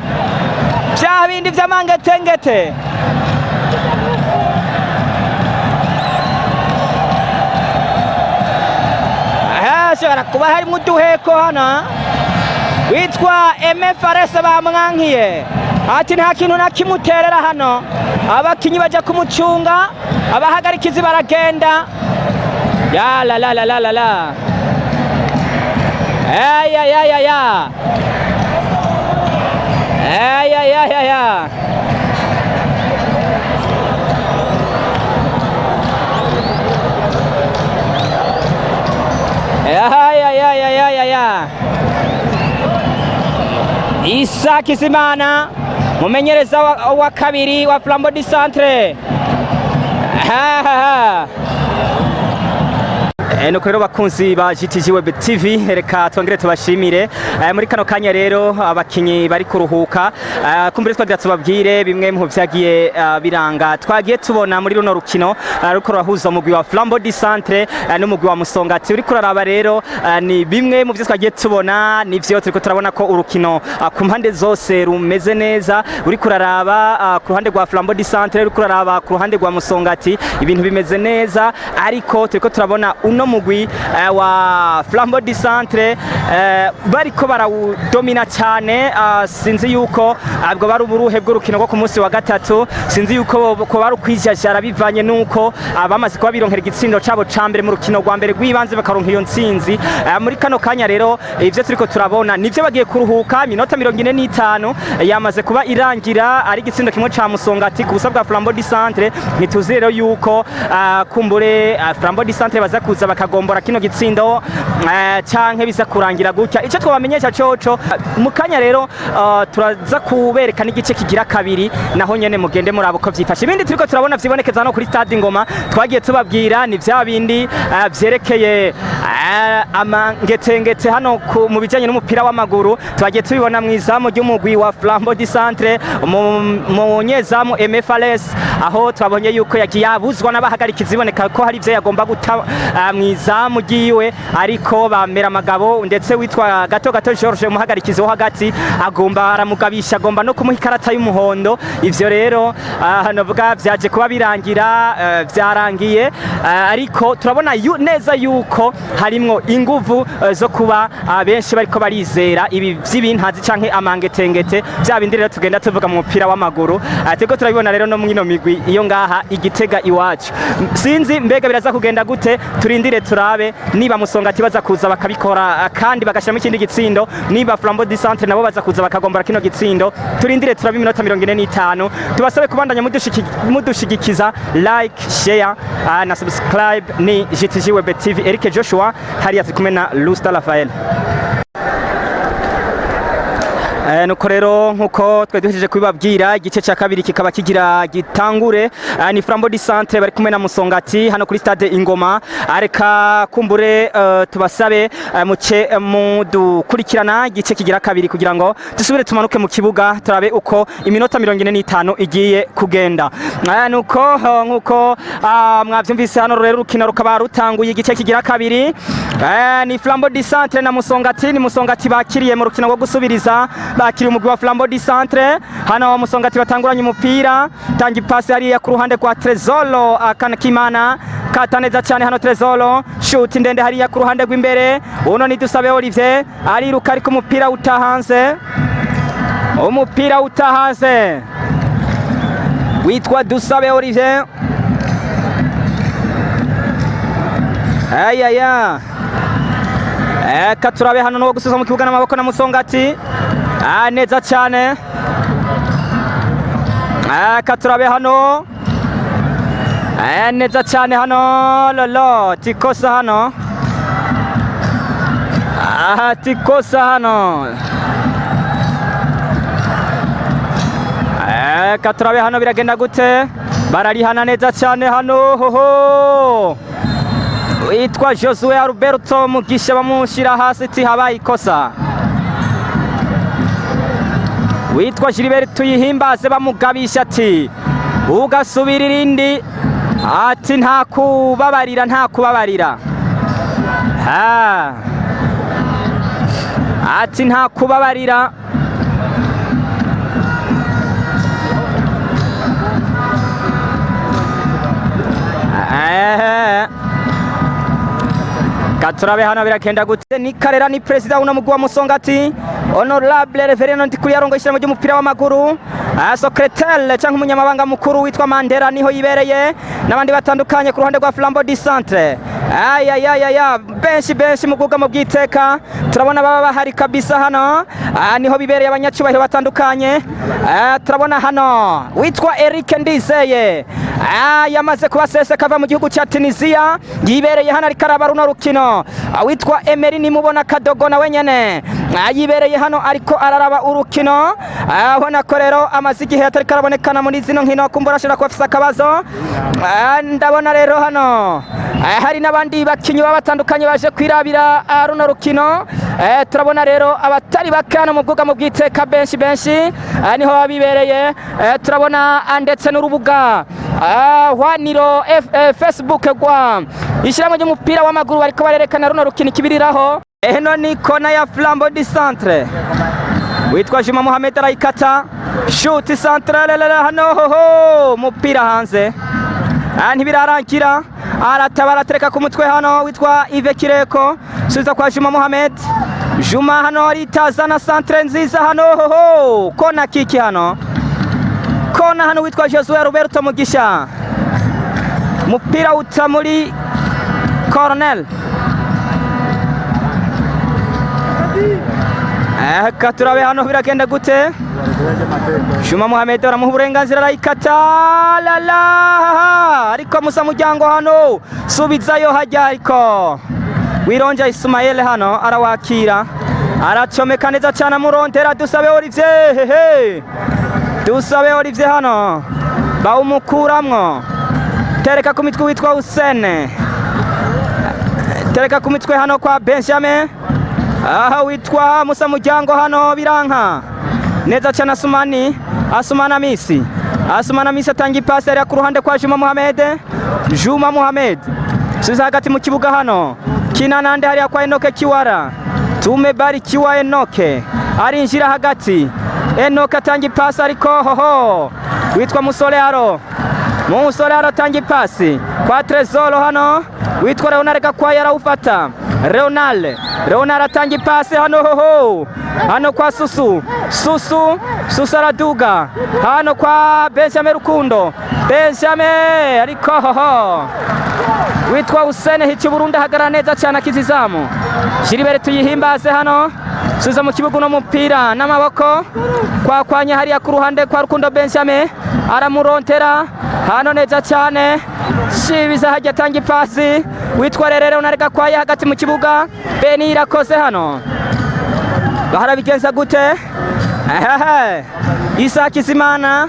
bya bindi by'amangetengete. Hashobora kuba harimo uduheko hano, witwa Aime Fales bamwankiye ati nta kintu na kimuterera hano. Abakinyi baja kumucunga, abahagarikizi baragenda. Ya la Isaac Izimana mumenyereza wa kabiri wa Flambeau du Centre. Nuko rero bakunzi ba GTG Web TV, reka twongere tubashimire muri kano kanya rero abakinyi bari kuruhuka, kumbere twagira tubabwire bimwe mu vyagiye biranga twagiye tubona muri runo rukino ruko rahuza umugwi wa Flambeau du Centre n'umugwi wa Musongati. Uri kuraraba rero ni bimwe mu vyo twagiye tubona, nivyo turiko turabona ko urukino ku mpande zose rumeze neza. Uri kuraraba ku ruhande rwa Flambeau du Centre, uri kuraraba ku ruhande rwa Musongati, ibintu bimeze neza, ariko turiko turabona uno mugwi wa Flambeau du Centre bariko barawudomina cyane. Sinzi yuko abwo bari uburuhe bw'urukino rwo ku munsi wa gatatu, sinzi yuko ko bari kwijajara bivanye nuko bamaze kuba bironkera igitsindo cabo ca mbere mu rukino rwa mbere rw'ibanze bakaronka iyo ntsinzi. Muri kano kanya rero ivyo turiko turabona nivyo bagiye kuruhuka, minota 45 yamaze kuba irangira ari igitsindo kimwe ca Musongati ku busa bwa Flambeau du Centre. Nituzi rero yuko kumbure Flambeau du Centre baza kuza bakagombora kino gitsindo canke biza kurangira gutya. Ico twabamenyesha coco mu kanya rero turaza kubereka n'igice kigira kabiri, naho nyene mugende murabo ko vyifashe. Ibindi turiko turabona vyibonekeza no kuri stade Ngoma, twagiye tubabwira ni vya bindi vyerekeye amangetengete hano mu bijanye n'umupira w'amaguru. Twagiye tubibona mwizamu ry'umugwi wa Flambeau du Centre, mu nyezamu MFRS, aho twabonye yuko yagiye abuzwa n'abahagarika iziboneka ko hari ivyo yagomba guta mwizamu giwe, ariko bamera amagabo ndetse witwa Gato George umuhagarikizi wo hagati agomba aramugabisha, agomba no kumuha ikarata y'umuhondo. Ivyo rero navuga vyaje kuba birangira, vyarangiye, ariko turabona neza yuko harimwo inguvu zo kuba benshi bariko barizera ibi vy'ibintazi canke amangetengete vya bindi rero tugenda tuvuga mu mupira w'amaguru. Turiko turabibona rero no mwino migwi iyo ngaha Igitega iwacu. Sinzi mbega biraza kugenda gute, turindire turabe niba Musongati baza kuza bakabikora kandi bagashiramo ikindi gitsindo, niba Flambeau du Centre nabo baza kuza bakagombora kino gitsindo. Turindire turabe iminota 45. Tubasabe kubandanya mudushigikiza like, share na subscribe. Ni GTG Web TV, Eric Joshua hariya kumwe na Lusta Rafael. Nuko rero nkuko twe duhejeje kubibabwira, igice cya kabiri kikaba kigira gitangure. Ni Flambeau du Centre bari kumwe na Musongati hano kuri stade Ingoma. Areka kumbure tubasabe muce mudukurikirana igice kigira kabiri kugira ngo dusubire tumanuke mu kibuga turabe uko iminota 45 igiye kugenda. Nuko nkuko mwavyumvise hano rero rukino rukaba rutanguye igice kigira kabiri. Ni Flambeau du Centre na Musongati. Ni Musongati bakiriye mu rukino rwo gusubiriza, bakiri umugwi wa Flambeau du Centre. Hano Musongati batanguranye umupira, tangi pass hariya ku ruhande kwa Trezolo Akanakimana, kataneza cyane hano Trezolo, shoot ndende hariya ku ruhande rw'imbere. Uno ni Dusabe Olivier ariruka ariko umupira utahanze, umupira utahanze witwa Dusabe Olivier. Ayaya katurabe hano no gusuza mu kibuga n'amaboko na Musongati. Neza cyane. Katurabe hano neza cyane hano. Lolo tikosa hano. Tikosa hano. Katurabe hano biragenda gute? Bararihana neza cyane hano. Hoho witwa Josue Alberto Mugisha bamushira hasi ati habaye ikosa. Witwa Gilbert Tuyihimbaze bamugabisha ati ugasubira irindi, ati nta kubabarira, nta kubabarira. Ati nta kubabarira. Katurabe hano birakenda gute? Ni Karera ni president unamugwi wa Musongati, Honorable Reverend Ndikuyarongo ishyira mu ry'umupira w'amaguru, secrétaire cyangwa umunyamabanga mukuru witwa Mandela niho yibereye, n'abandi batandukanye ku ruhande rwa Flambeau du Centre. Benshi mu bwugamo bw'iteka turabona baba bahari kabisa hano. Niho bibereye abanyacubahiro batandukanye. Turabona hano witwa Eric Ndizeye yamaze kubasese kava mu gihugu cya Tunisia, yibereye hano ari karaba runo rukino. Witwa Emery nimubona Kadogo na wenyene yibereye hano ariko araraba urukino abona ko rero amaze igihe atari karabonekana muri zino nkino kumbura ashobora kuba afise akabazo. Ndabona rero hano hari n'abandi bakinyi baba batandukanye baje kwirabira runo rukino. Turabona rero abatari bakana mu bwugamo bw'iteka benshi niho babibereye. Turabona ndetse n'urubuga hwaniro Facebook rwa ishyirahamwe ry'umupira w'amaguru bariko barerekana runo rukino ikibiriraho. Eno ni kona ya Flambeau du Centre witwa Juma Mohamed arayikata shoot centrale hano hoho mupira hanze ntibirarangira aratabara tereka ku mutwe hano witwa Yves Kireko subiza kwa Juma Mohamed. Juma hano aritazana centre nziza hano hoho kona kiki hano kona hano witwa Josue Roberto Mugisha mupira uta muri corner. Katurabe hano biragenda gute? Juma Mohamed baramuha uburenganzira arayikata ariko Musa Muryango hano subizayo hajya ariko Wironja Ismael hano arawakira aracomeka neza cyane amurondera Dusabe Olivier Dusabe Olivier hano bawumukuramwo tereka ku mitwe witwa Hussein tereka ku mitwe hano kwa Benjamin witwa Musa Muryango hano biranka neza cyane Asumana Misi atanga ipasi ari ku ruhande kwa Juma Mohamed subiza hagati mu kibuga hano kina nande hariya kwa Enoke Kiwara Tumebari Kiwa Enoke arinjira hagati Enoke atanga ipasi ariko hoho witwa Musolearo atanga ipasi kwa Trezoro hano witwa Leonard Gakwaya arawufata Leonard atanga ipasi hano hoho hano kwa Susu araduga hano kwa Benjamin Rukundo ariko hoho witwa Hussein Hichi Burundi ahagarara neza cyane akizizamu Jiribere tuyihimbaze hano suza mu kibuga no mupira n'amaboko kwanya hariya ku ruhande kwa Rukundo Benjamin aramurontera hano neza cyane shibiza hajya atanga ipasi witwa Leonard Gakwaya hagati mu kibuga Beni irakoze hano baharabigenza gute Isa Kizimana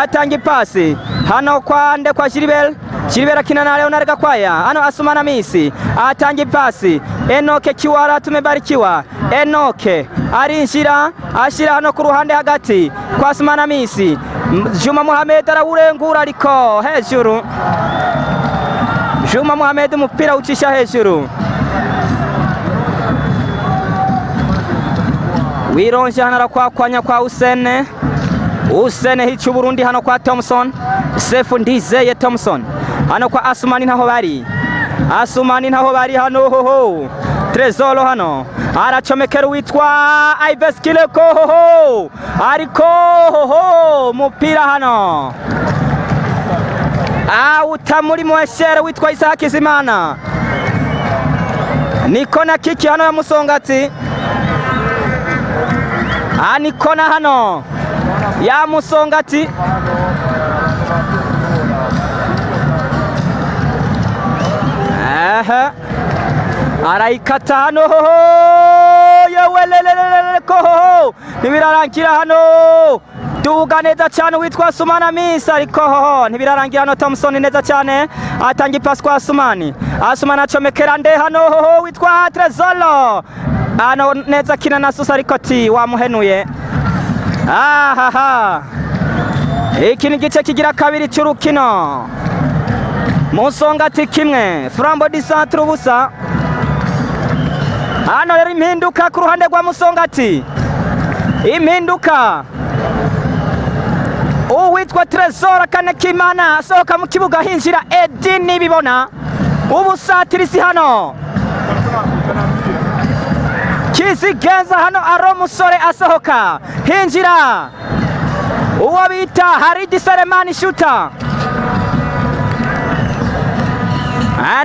atanga ipasi hano kwa Jiribere akina na Leonard Gakwaya hano Asumana Misi atanga ipasi Enoke Kiwara Tumebarikiwa Enoke arinjira ashira hano ku ruhande hagati kwa Asumana Misi Juma Mohamed arawurengura ariko hejuru Juma Mohamed umupira ucisha hejuru Wironje hano arakwakwanya kwa Hussein Hichi Burundi hano kwa Thompson Sefu Ndizeye Thompson hano kwa Asumani ntaho bari hano hoho Trezoro hano aracomekera witwa Yves Kireko hoho ariko hoho mupira hano utamuri mweshere witwa Isa Kizimana nikona kiki hano ya Musongati nikona hano ya Musongati arayikata hano yewelelelele koho ntibirarangira hano duga neza cyane witwa Asumana Misi ariko hoho ntibirarangira hano Thompson neza cyane atanga ipasi kwa Asumana acomekera nde hano hoho witwa Trezoro hano neza kina na Susa ariko wamuhenuye iki ni gice kigira kabiri cy'urukino Musongati kimwe Flambeau du Centre ubusa hano rero impinduka ku ruhande rwa Musongati impinduka uwitwa Trezor Kanekimana asohoka mu kibuga hinjira Edi nibibona ubusatirisi hano Kizigenza hano aro musore asohoka hinjira uwo bita Haridi Selemani Shuta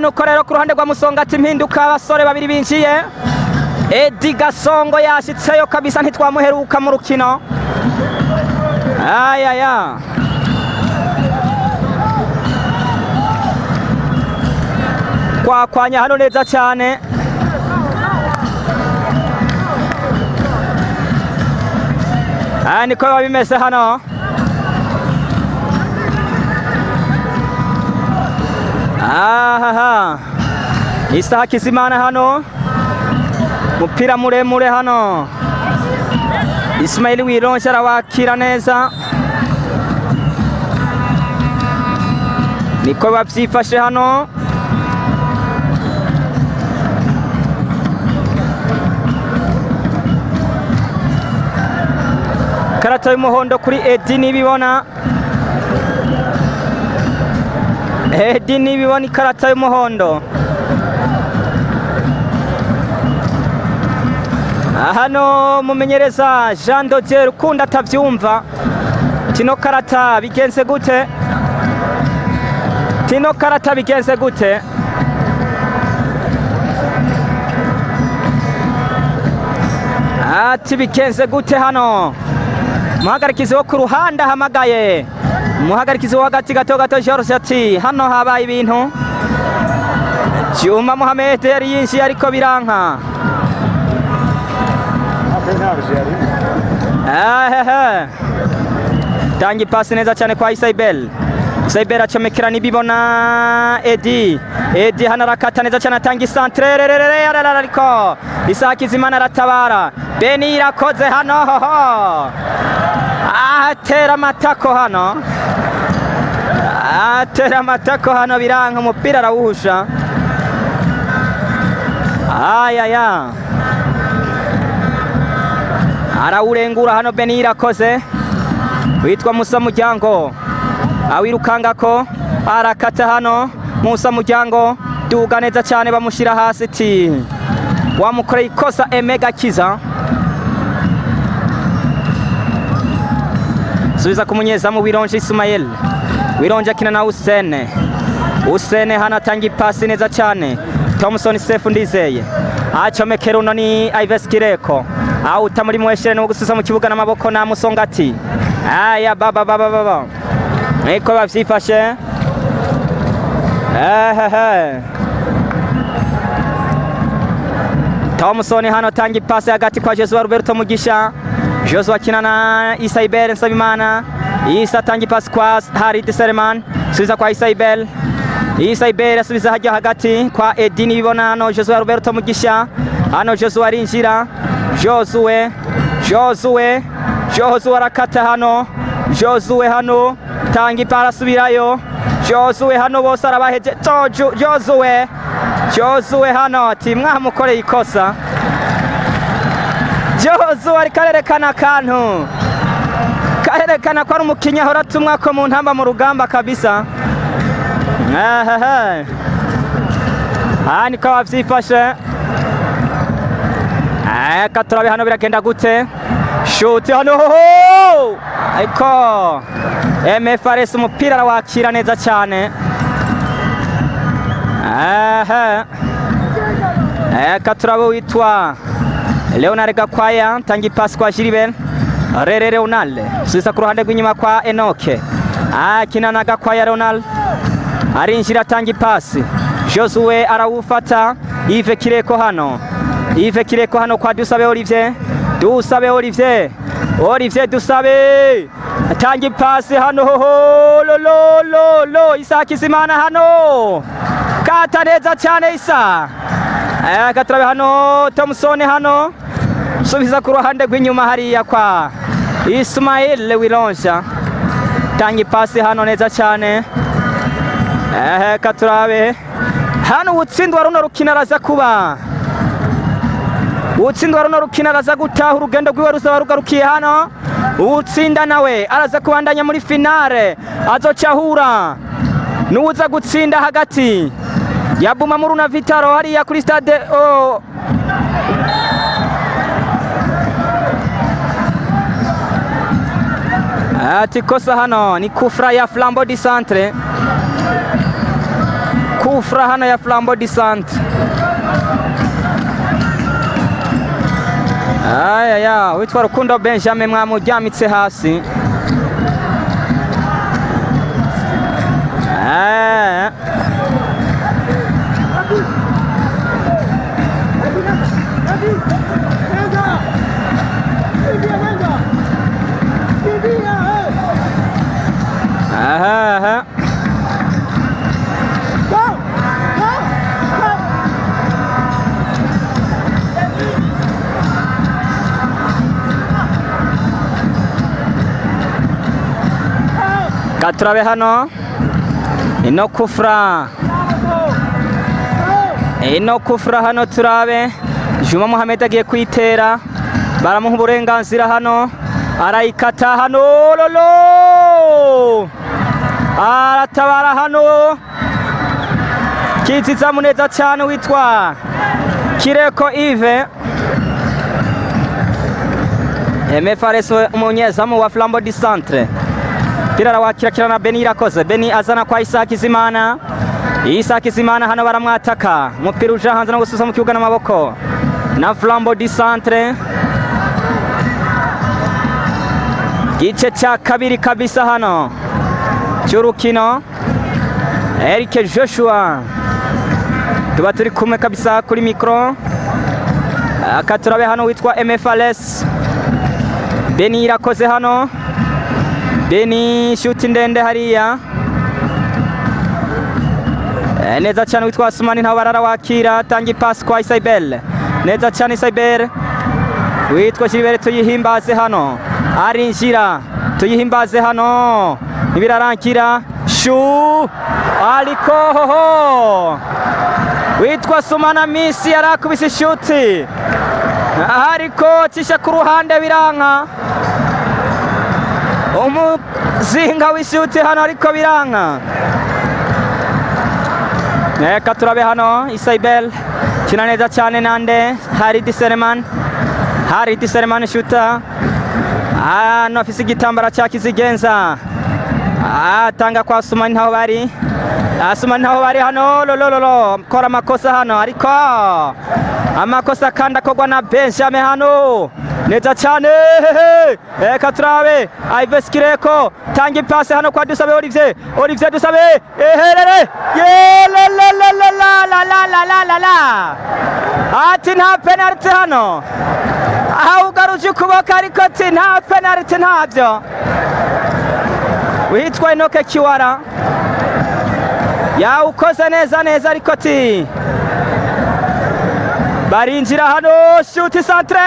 nuko rero ku ruhande rwa Musongati impinduka abasore babiri binjiye Edi Gasongo yashitseyo kabisa ntitwamuheruka mu rukino kwakwanya hano neza cyane niko biba bimeze hano. Ahaha, Isaha Kizimana hano, mupira muremure hano, Ismail Wironsha arawakira neza, niko biba byifashe hano. Karata y'umuhondo kuri Edi nibibona, Edi nibibona ikarata y'umuhondo. Hano mumenyereza Jean Dodier Rukundo atavyumva, tino karata bigenze gute, tino karata bigenze gute. Ati bigenze gute hano. Muhagarikizi wo ku ruhande ahamagaye, muhagarikizi wo hagati gato George ati hano habaye ibintu. Juma Mohamed yari yinjiye ariko biranka. Tangi pasi neza cyane kwa Isaibel. Isaibel acomekera nibibona Edi. Edi hano arakata neza cyane, atangi centre ariko Isaha Kizimana aratabara. Beni irakoze hano, atera amatako hano, atera amatako hano biranka, umupira arawuhusha. Ayaya, arawurengura hano. Beni irakoze, witwa Musa Muryango awirukangako, arakata hano. Musa Muryango duga neza cyane, bamushyira hasi ati wamukoreye ikosa Emega Kiza. Subiza ku munyezamu Wironsha Ismail, Wironsha akina na Usene. Usene hano atanga ipasi neza cyane, Thompson Sefu Ndizeye acomekera uno ni Ives Kireko, awuta muri mweshere no gususa mu kibuga n'amaboko na Musongati. Aya baba niko bavyifashe. Thompson hano atanga ipasi hagati kwa Joshua Roberto Mugisha. Joshua akina na Isaibel Nsabimana. Isa atanga ipasi kwa Harid Seleman, subiza kwa Isaibel. Isaibel asubiza hajya hagati kwa Edi nibibona hano. Joshua Roberto Mugisha hano, Joshua arinjira. Joshua arakata hano. Joshua hano tanga ipara asubirayo. Joshua hano bose arabaheje. Joshua hano ati mwamukoreye ikosa. Joshua ari karerekana akantu, karerekana ko ari umukinnyi ahora atumwa ko mu ntamba mu rugamba kabisa. Niko bavyifashe. Katurabe hano biragenda gute. Shuti hano, ariko MFRS umupira arawakira neza cyane. Katurabe witwa Leonard Gakwaya, tangi pasi kwa Gilbert Rere Leonard, subiza ku ruhande rw'inyuma kwa Enoke. Akina na Gakwaya Leonard, arinjira tangi pasi. Joshua arawufata. Yves Kireko hano, Yves Kireko hano kwa Dusabe Olivier. Olivier Dusabe tangi pasi hano, Isaha Kizimana hano, kata neza cyane Isa. Katurabe hano, Thompson hano, subiza ku ruhande rw'inyuma hariya kwa Ismail Wironsha, tangi pasi hano neza cyane. Katurabe hano, utsindwa runo rukina araza kuba, utsindwa runo rukina araza gutaha, urugendo rwiwe ruzaba rugarukiye hano. Utsinda nawe araza kubandanya muri finale, azocahura n'uza gutsinda hagati ya Bumamuru na Vitaro hariya kuri stade ati kosa hano ni kufra ya Flambeau du Centre, kufra hano ya Flambeau du Centre. Witwa Rukundo Benjamin mwamujyamitse hasi. turabe hano ino kufra hano turabe Juma Mohamed agiye kwitera baramuha uburenganzira hano arayikata hano lolo aratabara hano kiziza muneza cyane witwa Kireko Yves MFRS umunyezamu wa Flambeau du Centre pirara wakira na Beni Irakoze Beni azana kwa Isaac Kizimana hano baramwataka umupira uja hanze no gususa mu kibuga n'amaboko na Flambeau du Centre gice cya kabiri kabisa hano cy'urukino Eric Joshua tuba turi kumwe kabisa kuri mikro akaturabe hano witwa MFRS Beni Irakoze hano Beni shuti ndende hariya neza cyane witwa Asumani ntaho barara wakira tangi pass kwa Isabel neza cyane Isabel witwa Gilbert tuyihimbaze hano arinjira tuyihimbaze hano nibirarangira shu aliko hoho witwa Sumana Misi yarakubise shuti ariko cisha ku ruhande biranka umuzinga w'ishuti hano ariko biranka Neka turabe hano Isabel kina neza cyane nande Haridi Seleman shuta no afise igitambara cya kizigenza atanga kwa Asumani ntaho bari hano lololo kora amakosa hano ariko amakosa kandi akogwa na Benjamin hano neza cyane reka turabe Ives Kireko tanga ipasi hano kwa Dusabe Olivier Dusabe eherere la ati nta penalty hano ugaruje ukuboko ariko ati nta penalty ntabyo witwa Enoke Kiwara yawukoze neza ariko ati barinjira hano shuti centre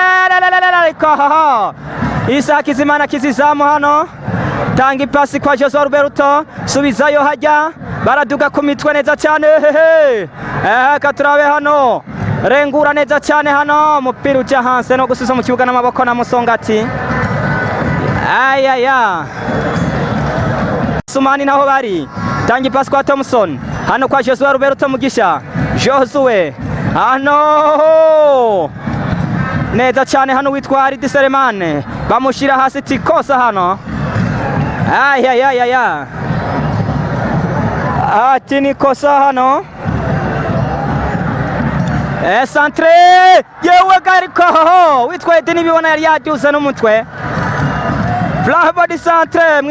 Isaac Kizimana kizizamu hano tanga ipasi kwa Jose Roberto subizayo hajya baraduga ku mitwe neza cyane katurabe hano rengura neza cyane hano umupira uja hanze no gususa mu kibuga n'amaboko na Musongati ayaya Sumani naho bari tanga ipasi kwa Thompson hano kwa Jose Roberto Mugisha Josue hano neza cyane hano witwa Haridi Seleman bamushira hasi tikosa hano ayaya ati nikosa hano centre yewe gariko witwa Edeni bibona yari yaduza n'umutwe Flambeau du Centre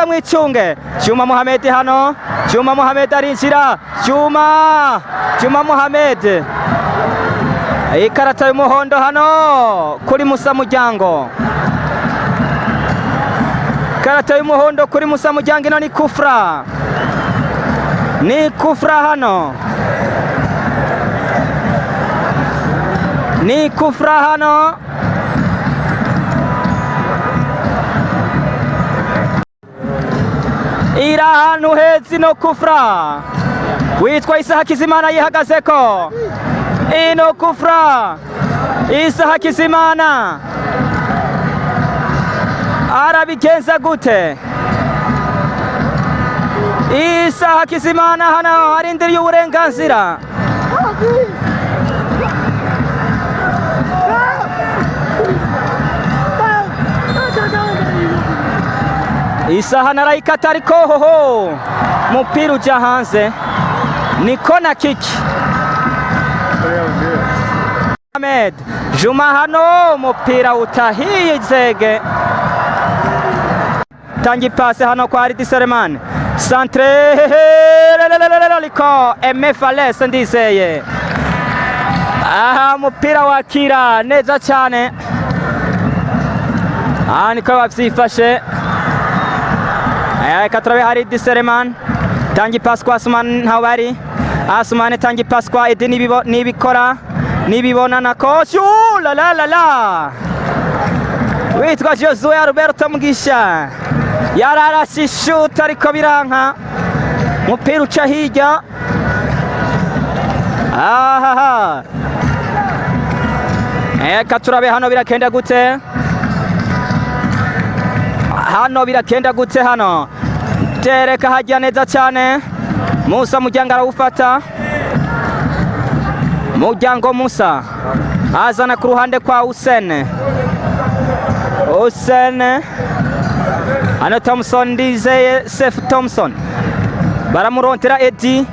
mwicunge Juma Mohamed hano Juma Mohamed arinjira Juma Mohamed ikarata y'umuhondo hano kuri Musa Muryango karata y'umuhondo kuri Musa Muryango ino ni kufra hano ira hano hezi no kufra witwa Isaha Kizimana yihagazeko ino kufra Isaha Kizimana arabigenza gute Isaha Kizimana hano arindiriye uburenganzira Isaha narayikata ariko hoho mupira uja hanze ni kona kiki Ahmed Juma hano mupira utahiye zege tangi pase hano kwa Haridi Seleman centre liko MFRS ndizeye mupira wakira neza cyane niko bavyifashe katurabe Haridi Seleman tangi pasi kwa Asumani ntaho bari Asumani tangi pasi kwa Edeni nibibona nako la witwa Josue Roberto Mugisha yararashe ishuti ariko biranka, umupira uca hirya. Ahaha, eka turabe hano birakenda gute, hano birakenda gute, hano tereka hajya neza cyane. Musa Muryango arawufata, Muryango Musa azana ku ruhande kwa Hussein. Hano Thompson, Ndizeye Sefu Thompson baramurontera Edi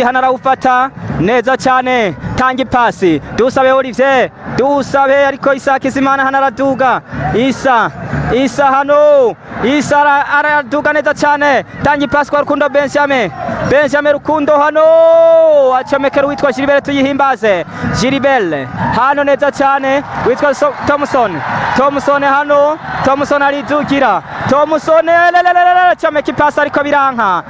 hano arawufata neza cyane, tanga ipasi Dusabe Olivier, Dusabe ariko Isa Kizimana hano araduga, Isa hano, Isa araduga neza cyane, tanga ipasi kwa Rukundo Benjamin Rukundo hano acomekera witwa Gilbert Tuyihimbaze, Gilbert hano neza cyane witwa Thompson hano, Thompson aridugira, Thompson acomeka ipasi ariko biranka.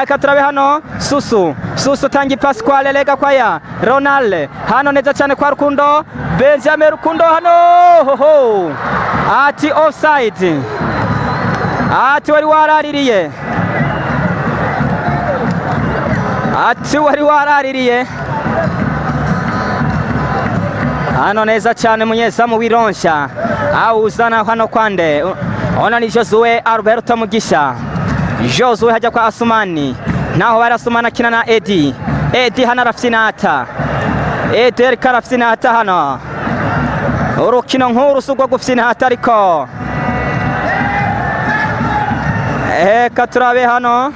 Eka turabe hano Susu tanga ipasi kwa Lelega kwaya Ronald hano neza cyane kwa Rukundo Benjamin Rukundo hano ati offside, ati wari waraririye, hano neza cyane munyezamu wironsha awuzana hano kwande. Ona ni Josue Alberto Mugisha, Josue hajya kwa Asumani, naho bari Asumani akina na Edi hano arafyinata, Edi ariko arafyinata hano, urukino nkuru sugwa gufyinata ariko. Eka turabe hano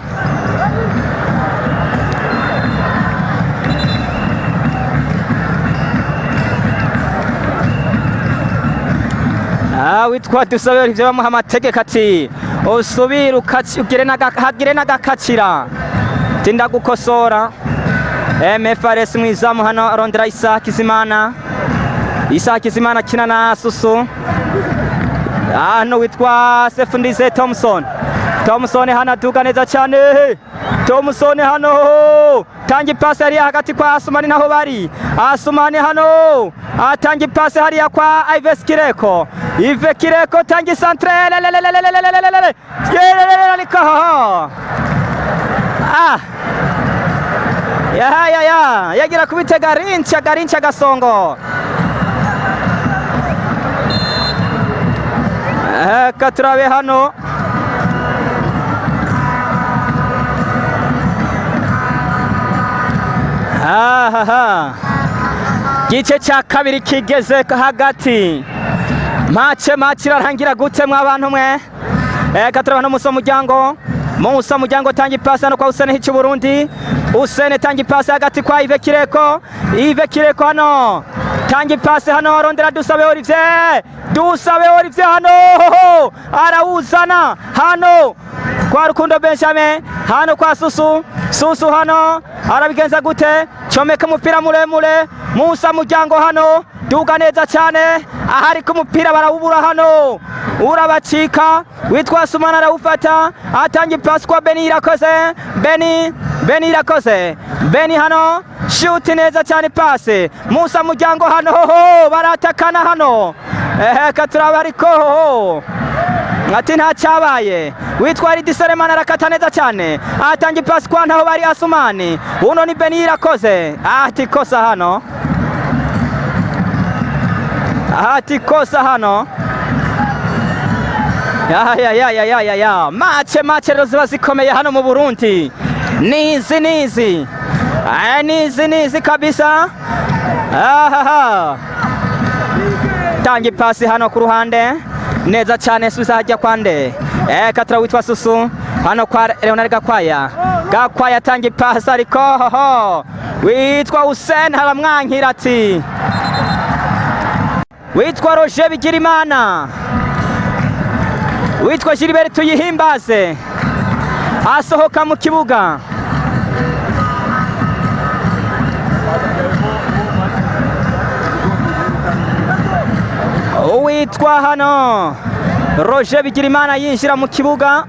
witwa Dusabe ivyo bamuha amategeko ati usubire hagire n'agakacira tinda gukosora. MFRS mwizamu hano arondera Isa Kizimana akina na Susu, hano witwa Sefu Ndizeye Thompson hano aduga neza cyane, Thompson hano tanga ipasi hariya hagati kwa Asumani, naho bari Asumani hano atanga ipasi hariya kwa Ives Kireko, tanga centre yagira kubite Garincha Gasongo. Eka turabe hano gice cya kabiri kigeze hagati, match irarangira gute mwabantu mwe. Eka turabana Musa Muryango tanga ipasi hano kwa Hussein hici Burundi, Hussein tanga ipasi hagati kwa Ive Kireko hano tanga ipasi hano arondera Dusabe Olivier hano arawuzana hano kwa Rukundo Benjamin, hano kwa Susu hano arabigenza gute, comeka umupira muremure Musa Muryango hano duga neza cyane, ahari ku mupira barawubura hano urabacika, witwa Sumana arawufata atanga ipasi kwa Beni Irakoze, Beni hano shoot neza cyane pasi, Musa Muryango hano baratakana hano. Eka turaba ariko ati nta cyabaye, witwa Ridi Selemana arakata neza cyane atanga ipasi kwa ntaho bari Asumani, uno ni Beni Irakoze ati kosa hano match rero ziba zikomeye hano mu Burundi, nizi kabisa. Tanga ipasi hano ku ruhande neza cyane, Susa hajya kwande. Eka turabe witwa Susu hano kwa Leonard Gakwaya tanga ipasi ariko witwa Hussein haramwankira ati, witwa Roger Bigirimana, witwa Gilbert Tuyihimbaze asohoka mu kibuga. Witwa hano Roger Bigirimana yinjira mu kibuga.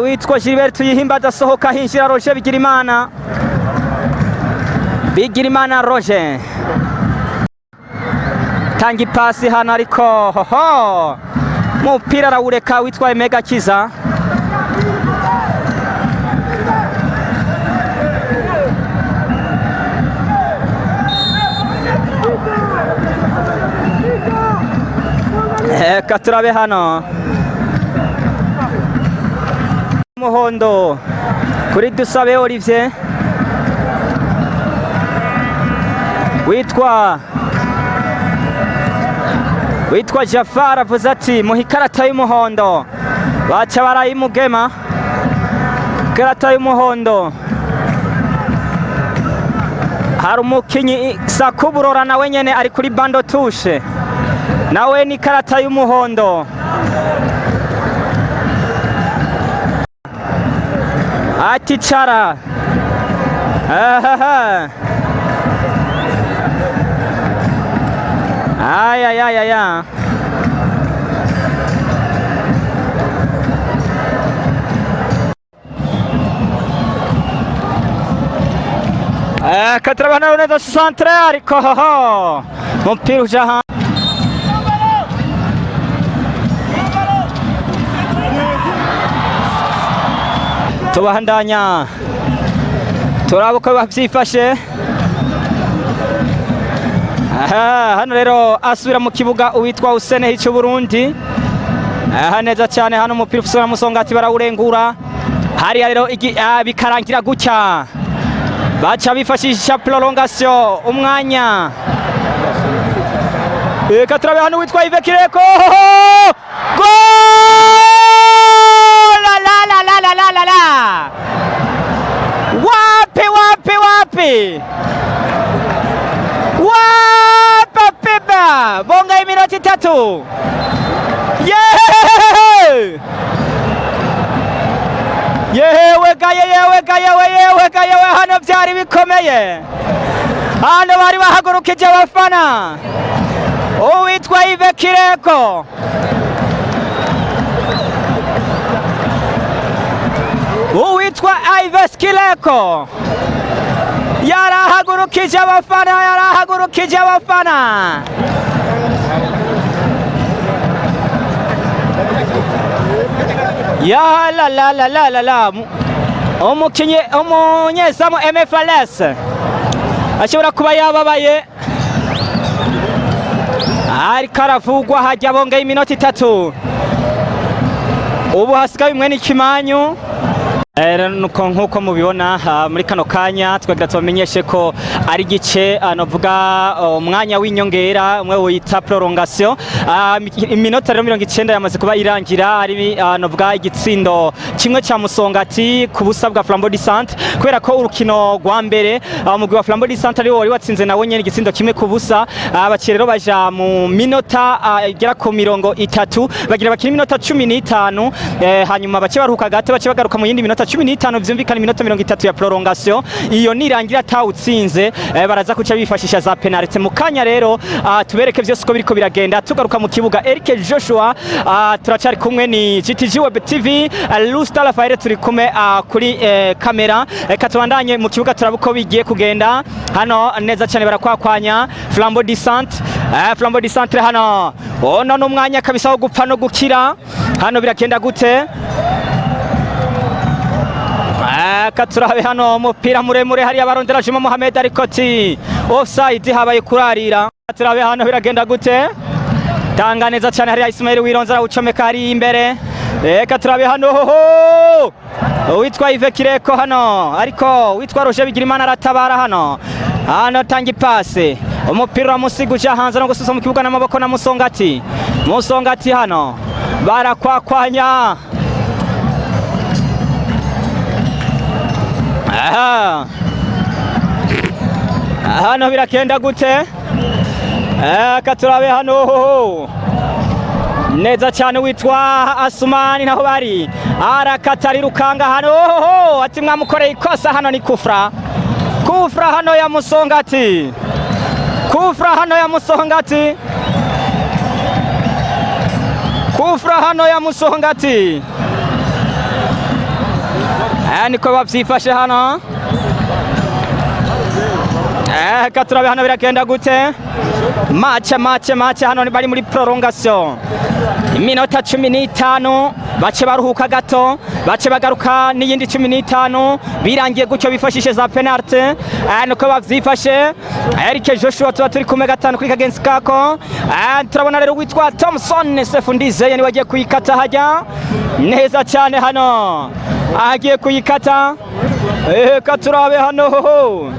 Witwa Gilbert Tuyihimbaze asohoka, hinjira Roger Bigirimana Roger tanga ipasi hano ariko hoho umupira arawureka witwaye Megakiza. Reka turabe hano umuhondo kuri Dusabe Olivier witwa Jafar avuze ati muha ikarata y'umuhondo, baca barayimugema ikarata y'umuhondo. Hari umukinyi Sakuburora nawe nyene ari kuri bando tushe nawe ni ikarata y'umuhondo. Ati cara aya katrabana neza centre ariko hoho umupira uja hanze. Tubandanya turaba uko bavyifashe. Hano rero asubira mu kibuga uwitwa Usene hicu Burundi. Neza cyane hano umupira ufisura Musongati barawurengura. Hari rero bikarangira gutya baca bifashisha prolongation umwanya. Reka turabe hano witwa Yves Kireko. La wapi wapapeba bonga iminota 3. yewe hano byari bikomeye, hano bari bahagurukije abafana. Uwitwa Yves Kireko Yves Kireko yarahagurukije abafana, ya la umunyezamu MFLS ashobora kuba yababaye, ariko aravugwa hajya bonga iminota 3. Ubu hasigaye umwe n'ikimanyu. Nuko nkuko mubibona muri kano kanya twagira tubamenyeshe ko ari gice novuga umwanya w'inyongera umwe wita prolongation. Iminota 90 yamaze kuba irangira, ari novuga igitsindo kimwe ca Musongati ku busa bwa Flambeau du Centre, kubera ko urukino rwa mbere umugwi wa Flambeau du Centre ari wari watsinze nawo nyene igitsindo kimwe ku busa. Abakirero baja mu minota igera ku 30 bagira bakiri minota 15, hanyuma bace baruhuka gato bace bagaruka mu yindi minota 15 vyumvikana iminota 30 ya prolongation. Iyo nirangira atawutsinze baraza kuca bifashisha za penalty. Mu kanya rero tubereke vyose ko biriko biragenda. Tugaruka mu kibuga Eric Joshua, turacari kumwe ni GTG Web TV, Lustar Rafael turi kumwe kuri kamera. Katubandanye mu kibuga turabuko bigiye kugenda hano neza cyane, barakwakwanya Flambeau du Centre hano ono n'umwanya kabisa wo gupfa no gukira. Hano birakenda gute? Katurabe hano umupira muremure hari abarondera Juma Mohamed ariko ti offside habaye kurarira. Katurabe hano biragenda gute? Tanga neza cyane hari Ismail Wironza ucomeka ari imbere. Katurabe hano witwa Yves Kireko hano, ariko witwa Roger Bigirimana aratabara hano. Hano tanga ipase umupira wamusiguje hanze no gususa mu kibuga n'amaboko na Musongati hano barakwakwanya. Hano birakenda gute? Katurabe hano neza cyane witwa Asumani naho bari arakatari rukanga hano ati mwamukoreye ikosa. Hano ni kufra hano ya Musongati, niko bavyifashe hano. Katurabe hano biragenda gute? Match hano bari muri prolongation. Iminota 15 bace baruhuka gato, bace bagaruka n'iyindi 15 birangiye gutyo bifashishe za penalty. Nuko bavyifashe. Eric Joshua tuba turi kumwe gatanu kuri kagenzi kako. Turabona rero witwa Thompson Sefundize yani wagiye kuyikata hajya neza cyane hano. Agiye kuyikata. Katurabe hano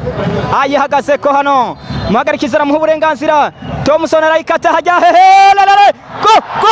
ayihagaze ko hano muhagarikizira mu burenganzira. Thompson arayikata hajya go go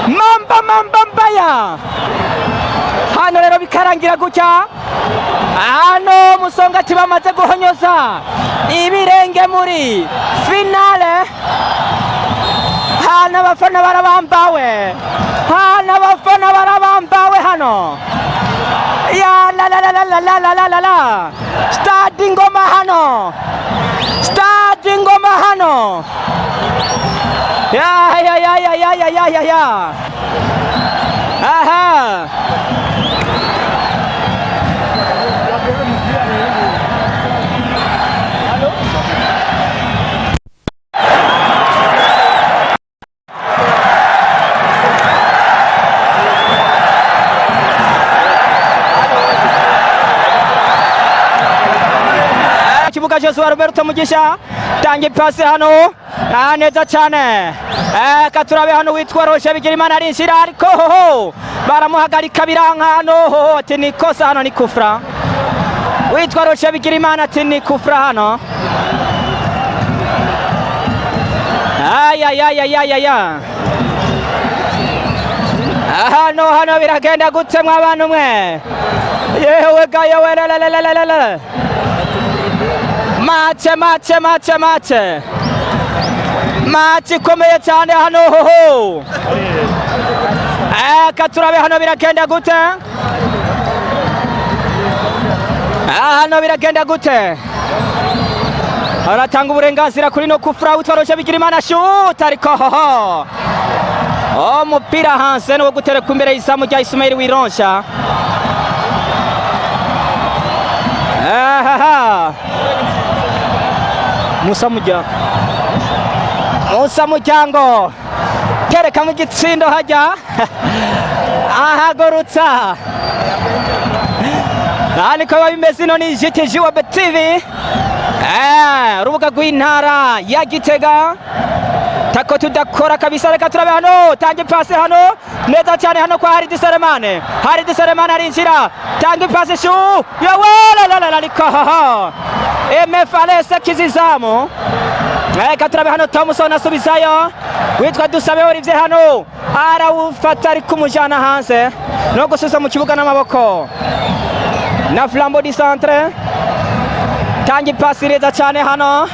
Mamba hano rero bikarangira gutya. Hano Musongati bamaze guhonyoza ibirenge muri finale. Hano abafana barabambawe, hano ya la Stade Ngoma hano, ya aha kibuga Joshua Roberto Mugisha tangi pasi hano neza cyane. Katurabe hano witwa Roger Bigirimana arinjira ariko baramuhagarika biranga hano ati ni kosa hano, ni kufra. Witwa Roger Bigirimana ati ni kufra hano. Hano biragenda gute mw'abantu mwe? Yewe gayo we match ikomeye cyane hano. Katurabe hano biragenda gute? Hano biragenda gute? Aratanga uburenganzira kuri no kufra witwa Roger Bigirimana shoot ariko umupira hanze no gutereka imbere y'izamu rya Ismail Wironsha. Musa Muryango kereka mu gitsindo hajya ahagurutsa. Ariko babimeze ino ni GTG wa BTV rubuga rw'intara ya Gitega. Tako tudakora kabisa. Reka turabe hano tangi pasi hano neza cyane hano kwa Haridi Selemani arinjira tangi pasi shu yawala likaha MFLS kizizamu. Reka turabe hano Thompson asubizayo witwa Dusabe Olivier hano arawufata ari kumujana hanze no gususa mu kibuga n'amaboko na Flambeau du Centre. Tangi pasi neza cyane hano.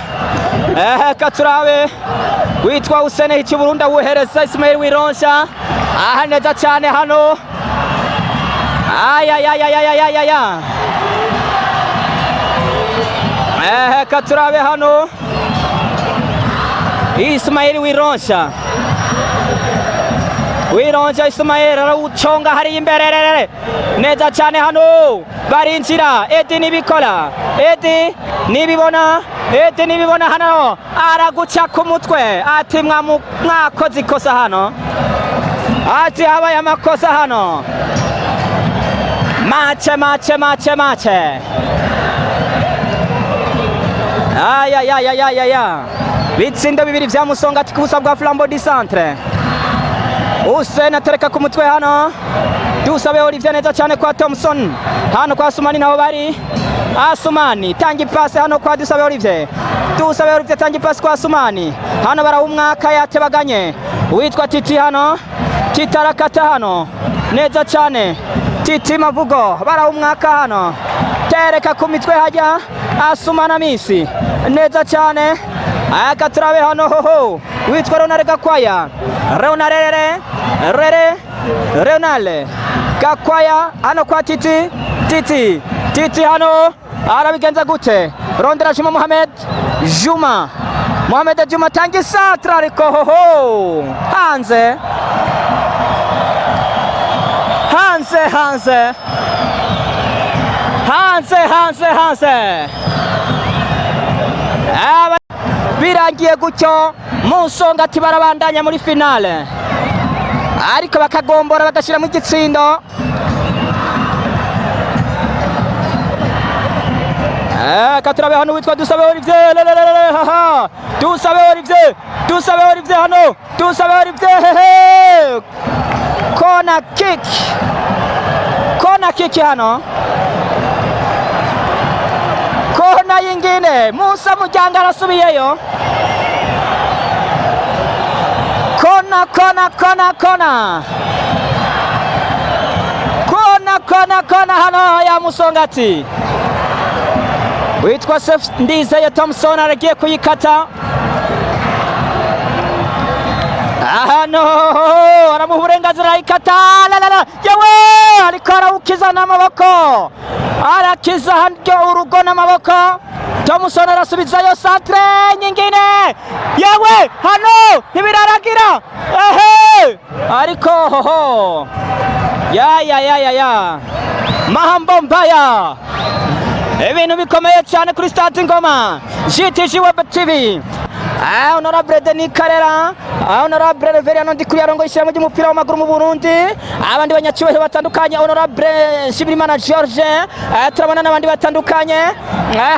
Katurabe witwa Hussein Hicyuburunda wuhereza Ismail Wironsha neza cyane hano. Katurabe hano Ismail Wironsha Ismail arawuconga hari imbere neza cyane hano. Barinjira Edi nibibona hano araguca ku mutwe ati mwakoze ikosa hano, ati habaye amakosa hano. Mace bitsindo bibiri vya Musongati ku busa bwa Flambeau du Centre. Hussein atereka ku mutwe hano, Dusabe Olivier neza cyane kwa Thompson, hano kwa Sumani naho bari. Sumani tangi pasi hano kwa Dusabe Olivier, Dusabe Olivier tangi pasi kwa Sumani, hano barawumwaka yatebaganye witwa Titi hano, Titi arakata hano neza cyane, Titi Mavugo barawumwaka hano, tereka ku mitwe hajya Sumana Misi neza cyane, akaturabe hano hoho witwa Ronald Gakwaya, Ronald Gakwaya hano kwa Titi hano arabigenza gute, rondera Juma Mohamed Juma tangi satra ariko hoho hanze birangiye gutyo Musongati barabandanya muri finale, ariko bakagombora bagashyira mu gitsindo. Katurabe hano witwa Dusabe Olivier, Dusabe Olivier hano, Dusabe Olivier, corner kick hano, kona yingine, Musa Mujanga arasubiyeyo, kona hano ya Musongati, witwa Sef Ndizeye Thompson aragiye kuyikata hano, aramuha uburenganzira arayikata, yewe ariko arawukiza n'amaboko, arakiza hano urugo n'amaboko. Thompson arasubizayo centre nyingine, yewe hano ntibiraragira, ariko hoho Mahambo Mbaya, ibintu bikomeye cyane kuri Stade Ngoma, GTG Web TV. Honorable Denis Karera, Honorable Reveriano Ndikuyarongo ishyirahamwe ry'umupira w'amaguru mu Burundi, abandi banyacyubahiro batandukanye, Honorable Shibirimana George, turabona n'abandi batandukanye.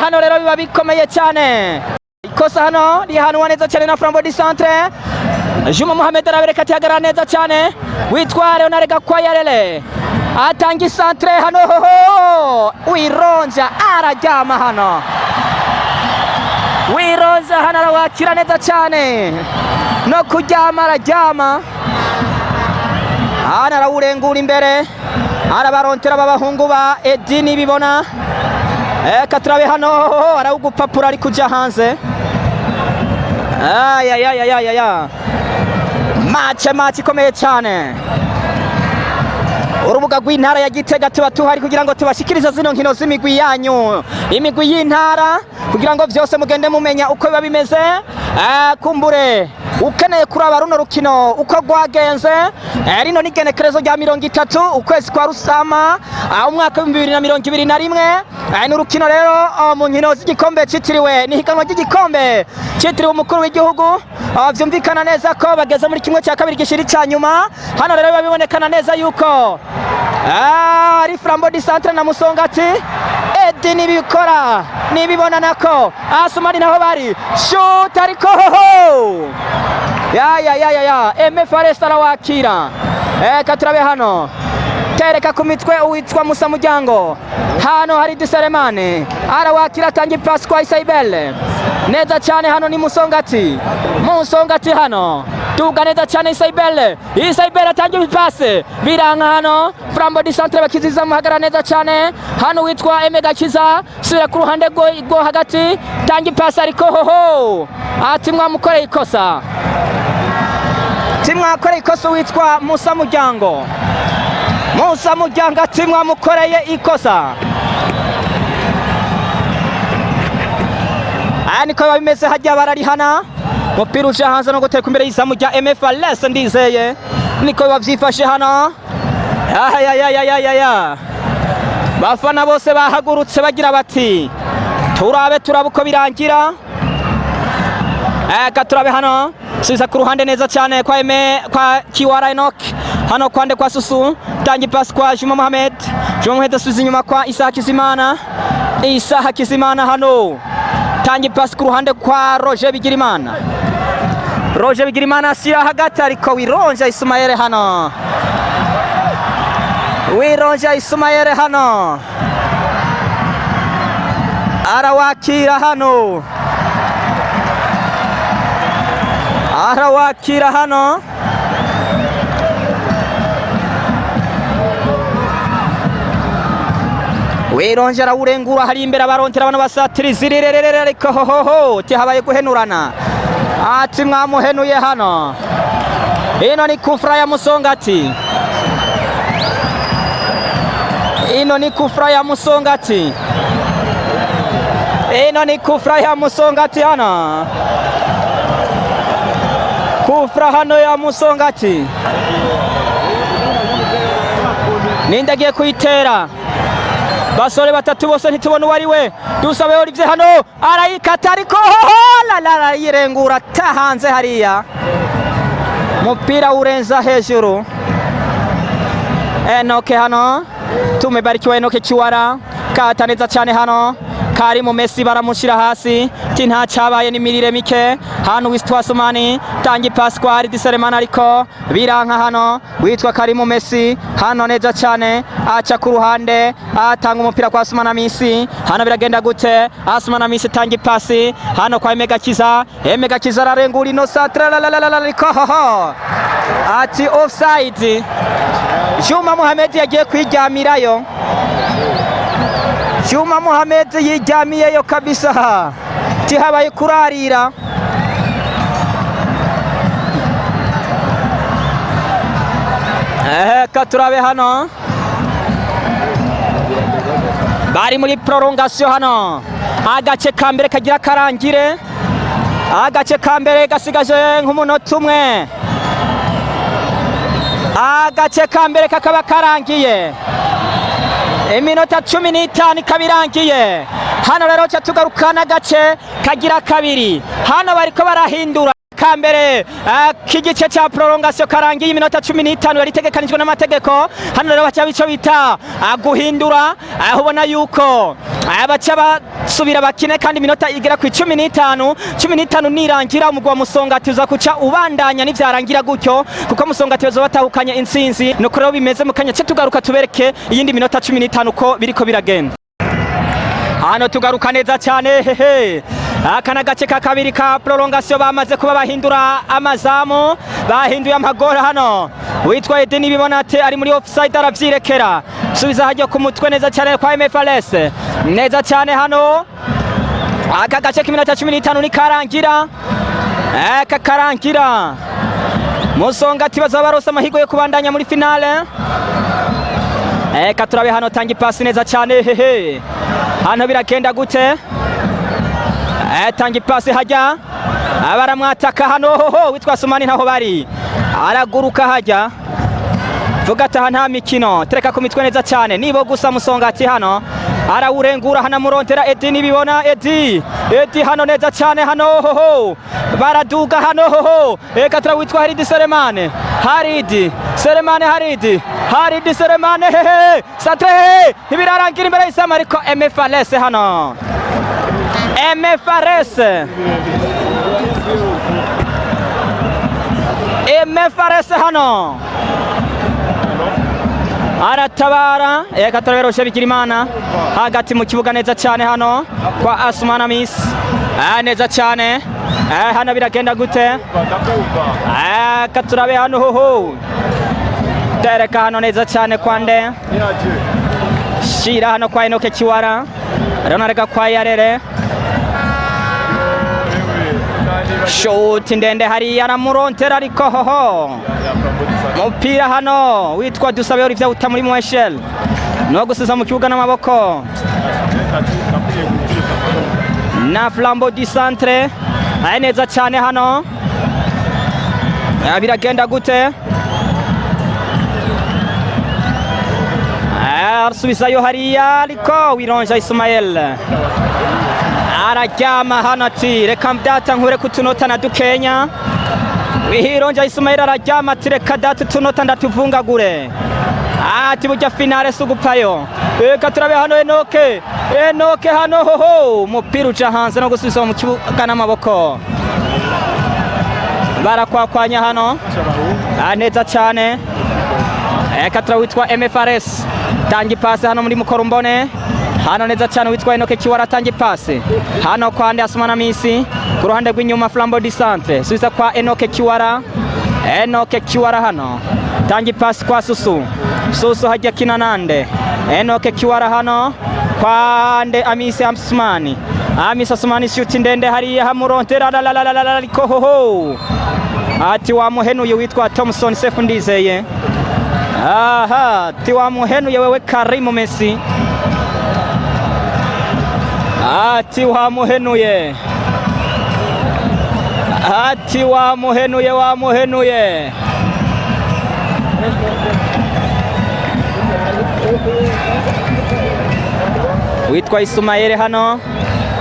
Hano rero biba bikomeye cyane, ikosa hano rihanwa neza cyane na Flambeau du Centre. Juma Mohamed arabereka ati hagarara neza cyane, witwa Leonard Gakwaya rele atangi centre hano, Wironja arajyama hano, Wironja hano arawakira neza cyane, no kujyama arajyama hano, arawurengura imbere, arabarontera babahungu ba Edini bibona. Katurabe hano arawugupapura ari kujya hanze. Match ikomeye cyane, urubuga rw'intara ya Gitega tuba tuhari kugira ngo tubashikirize zino nkino z'imigwi yanyu, imigwi y'intara, kugira ngo byose mugende mumenya uko biba bimeze. Kumbure ukeneye kuraba runo rukino uko rwagenze, rino ni igenekerezo rya 30 ukwezi kwa Rusama umwaka wa 2021. Ni urukino rero mu nkino z'igikombe cyitiriwe, ni higanwa ry'igikombe cyitiriwe umukuru w'igihugu. Byumvikana neza ko bageze muri kimwe cya kabiri gishiri cya nyuma. Hano rero babibonekana neza yuko ari Flambeau du Centre na Musongati. Edi nibikora nibibona nako Sumani naho bari shoot ariko hoho MFRS arawakira. Katurabe hano tereka ku mitwe uwitwa Musa Mujyango, hano hari Duseremane arawakira, tangi pass kwa Isaibele neza cyane. Hano ni Musongati hano tuga neza cyane, Isaibele atangi pass biranga hano. Flambeau du Centre bakiziza muhagara neza cyane, hano witwa Emega Kiza sura ku ruhande go hagati, tangi pass ariko hoho ati mwamukoreye ikosa, timwakoreye ikosa witwa Musa Mujyango ati mwamukoreye ikosa. Niko bimeze hajya bararihana, umupira uje hanze no guteka imbere y'izamu rya MFRS Ndizeye, niko bavyifashe hano. Bafana bose bahagurutse bagira bati turabe uko birangira. Katurabe hano siza ku ruhande neza cyane kwa Kiwara Enoch, hano kwande kwa Susu, tangi pass kwa Juma Mohamed asubiza inyuma kwa Isa Hakizimana hano tanga ipasi ku ruhande kwa Roger Bigirimana. Roger Bigirimana ashyira hagati ariko Wironja Ismael hano. Wironja Ismael hano arawakira hano, arawakira hano. Wironja arawurengura hari imbere abarondera bano basatirizi rirerere ariko hohoho tihabaye guhenurana. Ati mwamuhenuye hano. Ino ni kufra ya Musongati. Ino ni kufra ya Musongati. Ino ni kufra ya Musongati hano. Kufra hano ya Musongati. Nindagiye kuyitera. Basore batatu bose ntitubona uwari we. Dusabe Olivier hano arayikata ariko la yirengura tahanze hariya. Mupira urenza hejuru. Enoke hano. Tumebarikiwa Enoke Chiwara. Kata neza cyane hano. Karimu Messi baramushira hasi. Tinha cyabaye n'imirire mike. Hano witwa Sumani tangi Pasquale Diseremana ariko biranka hano. Witwa Karimu Messi hano neza cyane aca ku ruhande atanga umupira kwa Asumana Misi. Hano biragenda gute? Asumana Misi tangi pasi hano kwa Emegakiza. Emegakiza ararengura ino satra ariko ati offside. Juma Mohamed yagiye kwijyamirayo. Juma Mohamed yijyamiyeyo kabisa. Tihabaye kurarira. Katurabe hano. Bari muri prolongation hano. Agace kambere kagira karangire. Agace kambere gasigaje nk'umunota umwe. Agace kambere kakaba karangiye. Iminota 15 kabirangiye. Hano rero cha tugarukana agace kagira kabiri. Hano bariko barahindura kambere kigice cha prolongation karangiye iminota 15 yari tegekanijwe n'amategeko. Hano rero bacha bico bita guhindura, aho ubona yuko abacha basubira bakine kandi iminota igera ku 15 nirangira umugwa wa Musongati uza kuca ubandanya n'ivyarangira gutyo kuko Musongati bazo batahukanye insinzi. Nuko rero bimeze mu kanya cyo tugaruka tubereke iyindi minota 15 uko biriko biragenda. Hano tugaruka neza cyane hehe. Akana gace ka kabiri ka prolongation bamaze kuba bahindura amazamu, bahinduye amagora hano. Witwa Edeni Bibonate ari muri offside aravyirekera. Subiza hajya ku mutwe neza cyane kwa MFLS. Neza cyane hano. Aka gace k'iminota 15 ni karangira. Karangira. Musongati bazaba barosa amahigo yo kubandanya muri finale. Katurabe hano tangi pasi neza cyane hehe. Hano birakenda gute? Tangi pasi hajya. Abaramwataka hano hoho witwa Sumani ntaho bari. Araguruka hajya. Vuga taha nta mikino. Tereka ku mitwe neza cyane. Nibo gusa Musongati hano. Arawurengura hana murondera Edi nibibona Edi. Edi hano neza cyane hano hoho. Baraduga hano hoho. Katurabe witwa Haridi Selemane. Haridi Selemane Haridi. Haridi Selemane hehe. Satre ibirarangira imbere y'isama ariko MFLS hano. MFLS hano. Aratabara Katurabe Roger Bigirimana hagati mu kibuga neza cyane hano kwa Asumana Miss. Neza cyane. Hano biragenda gute? Katurabe hano hoho. Tereka hano neza cyane kwande. Shira hano kwa Enoke Chiwara. Ronarega kwa Yarere. Shot ndende hari aramurontera ariko hoho. Mupira hano witwa Dusabe Olivier uta muri Moeshel. No gusuza mu kibuga n'amaboko. Na Flambeau du Centre. Neza cyane hano. Biragenda gute? Arasubizayo hariya ariko Wironja Ismael. Arajyama hano ati reka mdata nkure kutunota na dukenya. Wironja Ismael arajyama ati reka data tunota ndatuvungagure. ati burya finale sugupayo. Reka turabe hano Enoke hano hoho umupira uca hanze no gusubiza mu kibuga n'amaboko. Barakwakwanya hano neza cyane. Reka turabe witwa MFRS tangi pasi hano muri Mukorumbone hano neza cyane witwa Enoke Kiwara tangi pasi hano kwa Ande Asumana Misi ku ruhande rw'inyuma Flambeau du Centre subiza kwa Enoke Kiwara hano tangi pasi kwa Susu hajya kina nande Enoke Kiwara hano kwa Ande Amisi Asumani shuti ndende hariya hamurondera ariko hoho ati wamuhenuye witwa Thompson Sefu Ndizeye. Aha ati wamuhenuye wewe Karim Messi ati wamuhenuye witwa Ismael hano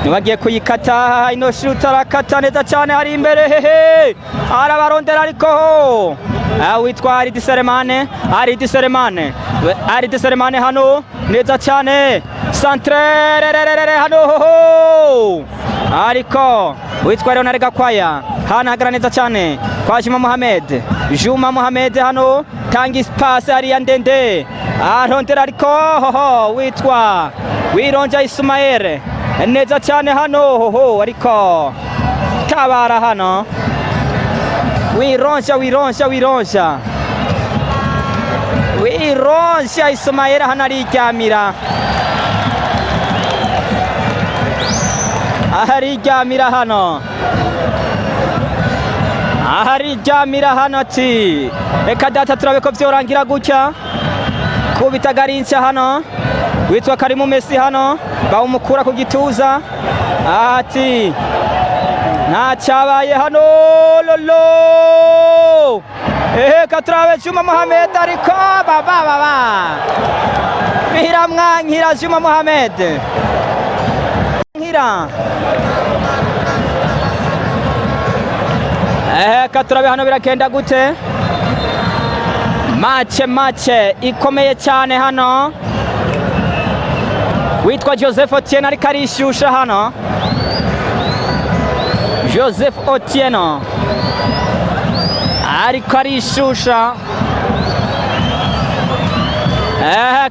nibagiye kuyikata ino shoot arakata neza cyane hari imbere hehe arabarondera ariko witwa Aridi Selemane hano neza cyane centre hano hoho ariko witwa Leonard Gakwaya hano hagara neza cyane kwa Juma Mohamed hano tangi pass hariya ndende arondera ariko hoho witwa Wironja Ismael neza cyane hano hoho ariko tabara hano Wironja Ismael hano ariryamira hano ati reka data turabe ko byorangira gutya kubitagarinse hano witwa Karimu Messi hano bawumukura ku gituza ati ntacyabaye hano lolo katurabe Juma Mohamed ariko baba biramwankira Juma Mohamed katurabe hano birakenda gute mace ikomeye cyane hano witwa Joseph Otieno ariko arishusha hano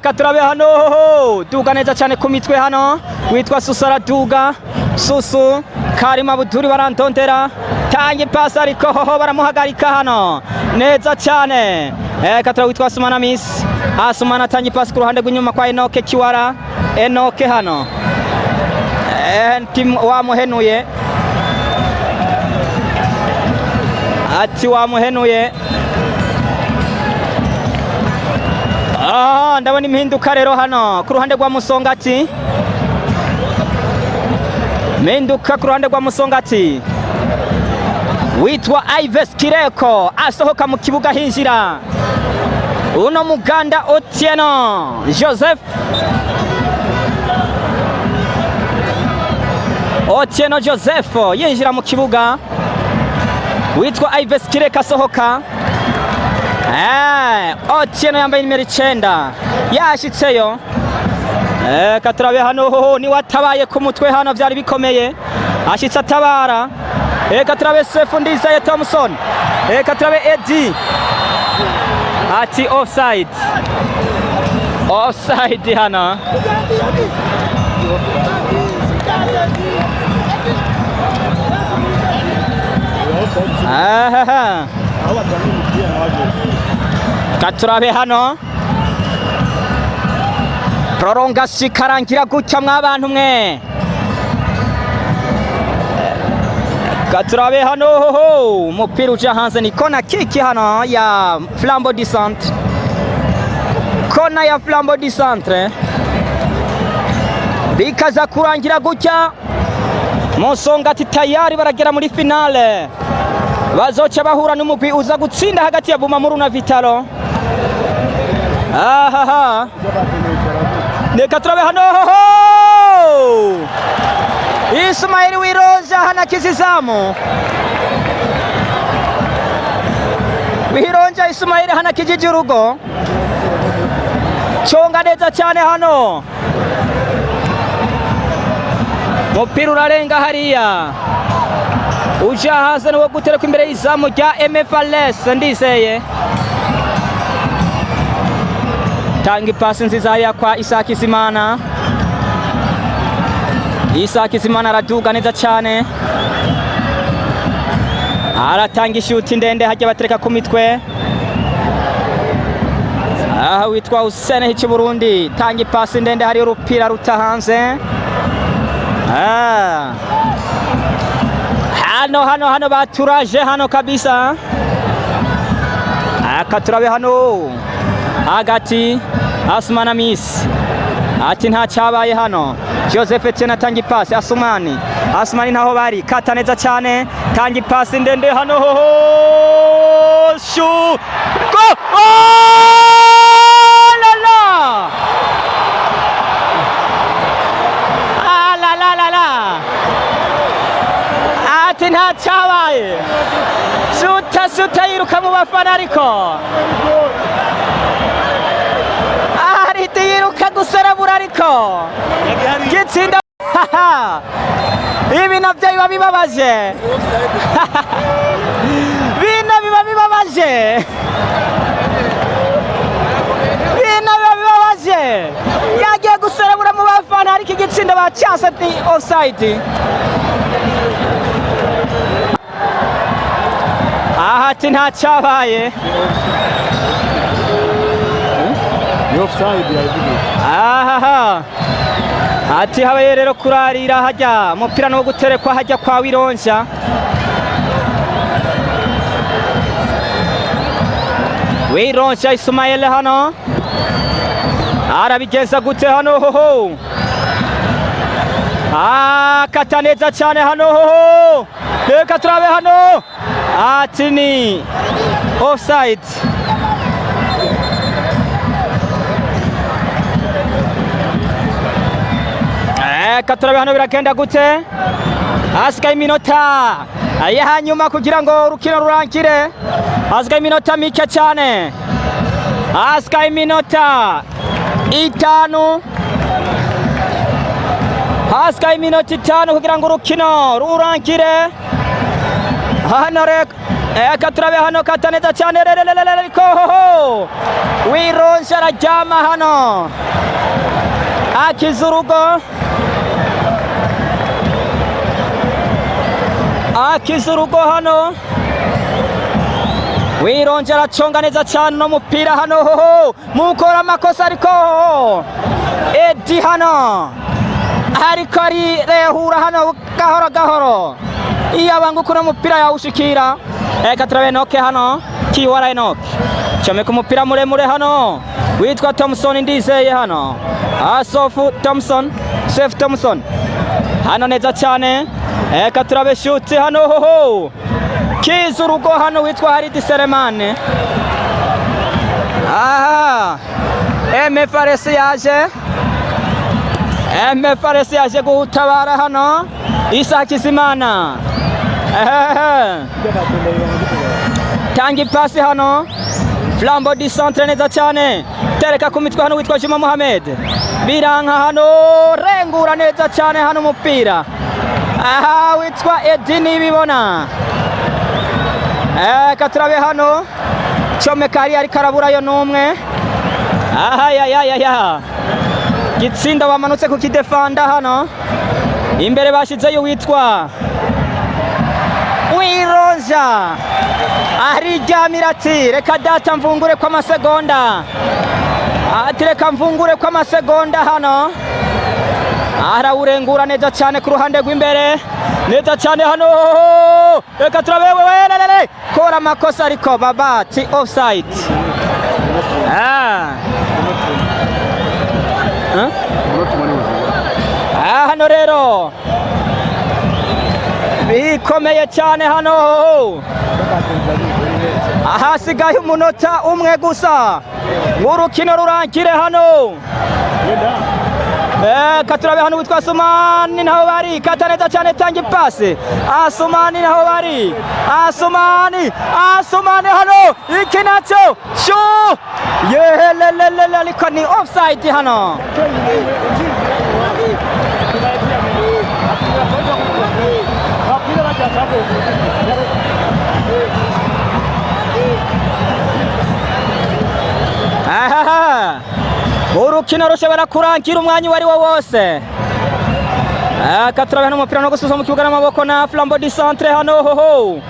katurabe hano duga neza cyane ku mitwe hano witwa Susara duga Susu Karim Abuduri barantondera tangi pasi ariko hoho baramuhagarika hano neza cyane katurabe witwa Asumana tangi pasi ku ruhande rw'inyuma kwa Enoke Kiwara hano wamuhenuye ati wamuhenuye ndabona impinduka rero hano ku ruhande rwa Musongati witwa Ives Kireko asohoka mu kibuga hinjira uno muganda Otieno Joseph yinjira mu kibuga witwa Ives Kireko asohoka Otieno yambaye nimero 9 yashitseyo katurabe hano ni watabaye ku mutwe hano byari bikomeye ashitse atabara katurabe Sefu Ndizeye Thompson katurabe Eddie ati offside hano katurabe hano prolongation karangira gutya mwabantu mwe katurabe hano umupira uja hanze ni kona kick hano ya Flambeau du Centre bikaza kurangira gutya Musongati tayari baragera muri finale bazoca bahura n'umugwi uza gutsinda hagati ya Bumamuru na Vitalo. Reka turabe hano Ismail Wironja hana kizizamu Wironja Ismail hana kijiji urugo conga neza cyane hano, umupira urarenga hariya uja haza niwo gutereka imbere y'izamu rya MFRS Ndizeye. Tanga ipasi nziza hariya kwa Isaac Kizimana. Isaac Kizimana araduga neza cyane, aratanga ishuti ndende hajya batereka ku mitwe. Aha witwa Hussein Hichi Burundi, tanga ipasi ndende hariya urupira ruta hanze. Hano baturaje hano kabisa. Akaturabe hano hagati Asumani Miss ati nta cyabaye hano. Joseph Etienne atanga ipasi Asumani ntaho bari, kata neza cyane, tanga ipasi ndende hano shu go ati nta cyabaye. Suta yiruka mu bafana ariko arite yiruka guserabura ariko gitsinda. Ibi nabyo biba bibabaje. Bino biba bibabaje. Yagiye guserabura mu bafana ariko igitsinda bacyase ati offside. Aha ati nta cyabaye. Aha ati habaye rero kurarira hajya umupira no guterekwa hajya kwa Wironja. Wironja Ismael hano arabigeza gute hano hoho. Kata neza cyane hano hoho. Reka turabe hano ati ni offside. Katurabe hano biragenda gute? Hasigaye iminota ya hanyuma kugira ngo urukino rurangire. Hasigaye iminota mike cyane, hasigaye iminota 5, hasigaye iminota 5 kugira ngo urukino rurangire. Hano Katurabe hano kata neza cyane ariko Wironja arajyama hano akiza urugo. Akiza urugo hano. Wironja araconga neza cyane no mupira hano mukora amakosa ariko Edi hano ariko ari rehura hano gahoro iyabanga uko no mupira yawushikira. Katurabe Enoke hano Kiwara Enoke chomeka umupira muremure hano witwa Thompson Ndizeye hano Asofu Thompson Sef Thompson hano neza cyane. Katurabe shuti hano kiza urugo hano witwa Haridi Selemane. MFRS yaje gutabara hano. Isaac Kizimana tanga ipasi hano Flambeau du Centre neza cyane, tereka ku mitwe hano witwa Juma Mohamed. Biranka hano rengura neza cyane hano umupira. Witwa Edini bibona. Katurabe hano comeka ari karaburayo n'umwe. Gitsinda bamanutse ku kidefanda hano. Imbere bashizeyo witwa Wironja ariryamira ati reka data mvungure kwa masegonda. Ati reka mvungure kwa masegonda hano. Arawurengura neza cyane ku ruhande rw'imbere neza cyane hano. Reka turabe wewe kora amakosa ariko babati offside. Hano rero bikomeye cyane hano. Hasigaye umunota umwe gusa urukino rurangire hano. Katurabe hano witwa Asumani naho bari kata neza cyane tanga ipasi Asumani naho bari Asumani hano ikinacho sho yehelelele ariko ni offside hano urukino rushobora kurangira umwanya wari wo wose Katurabe hano umupira no gusubiza mu kibuga n'amaboko na Flambeau du Centre hano hoho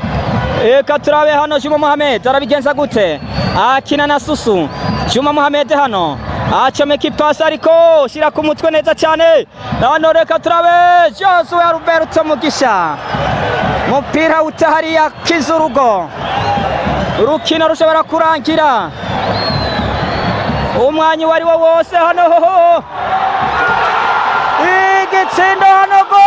Katurabe hano Juma Mohamed arabigenza gute akina na Susu Juma Mohamed hano acomeka ipasi ariko shira ku mutwe neza cyane hano reka Katurabe Joshua Roberto Mugisha mupira utahariya kizurugo urukino rushobora kurangira umwanya wari wo wose hano hoho igitsindo hano go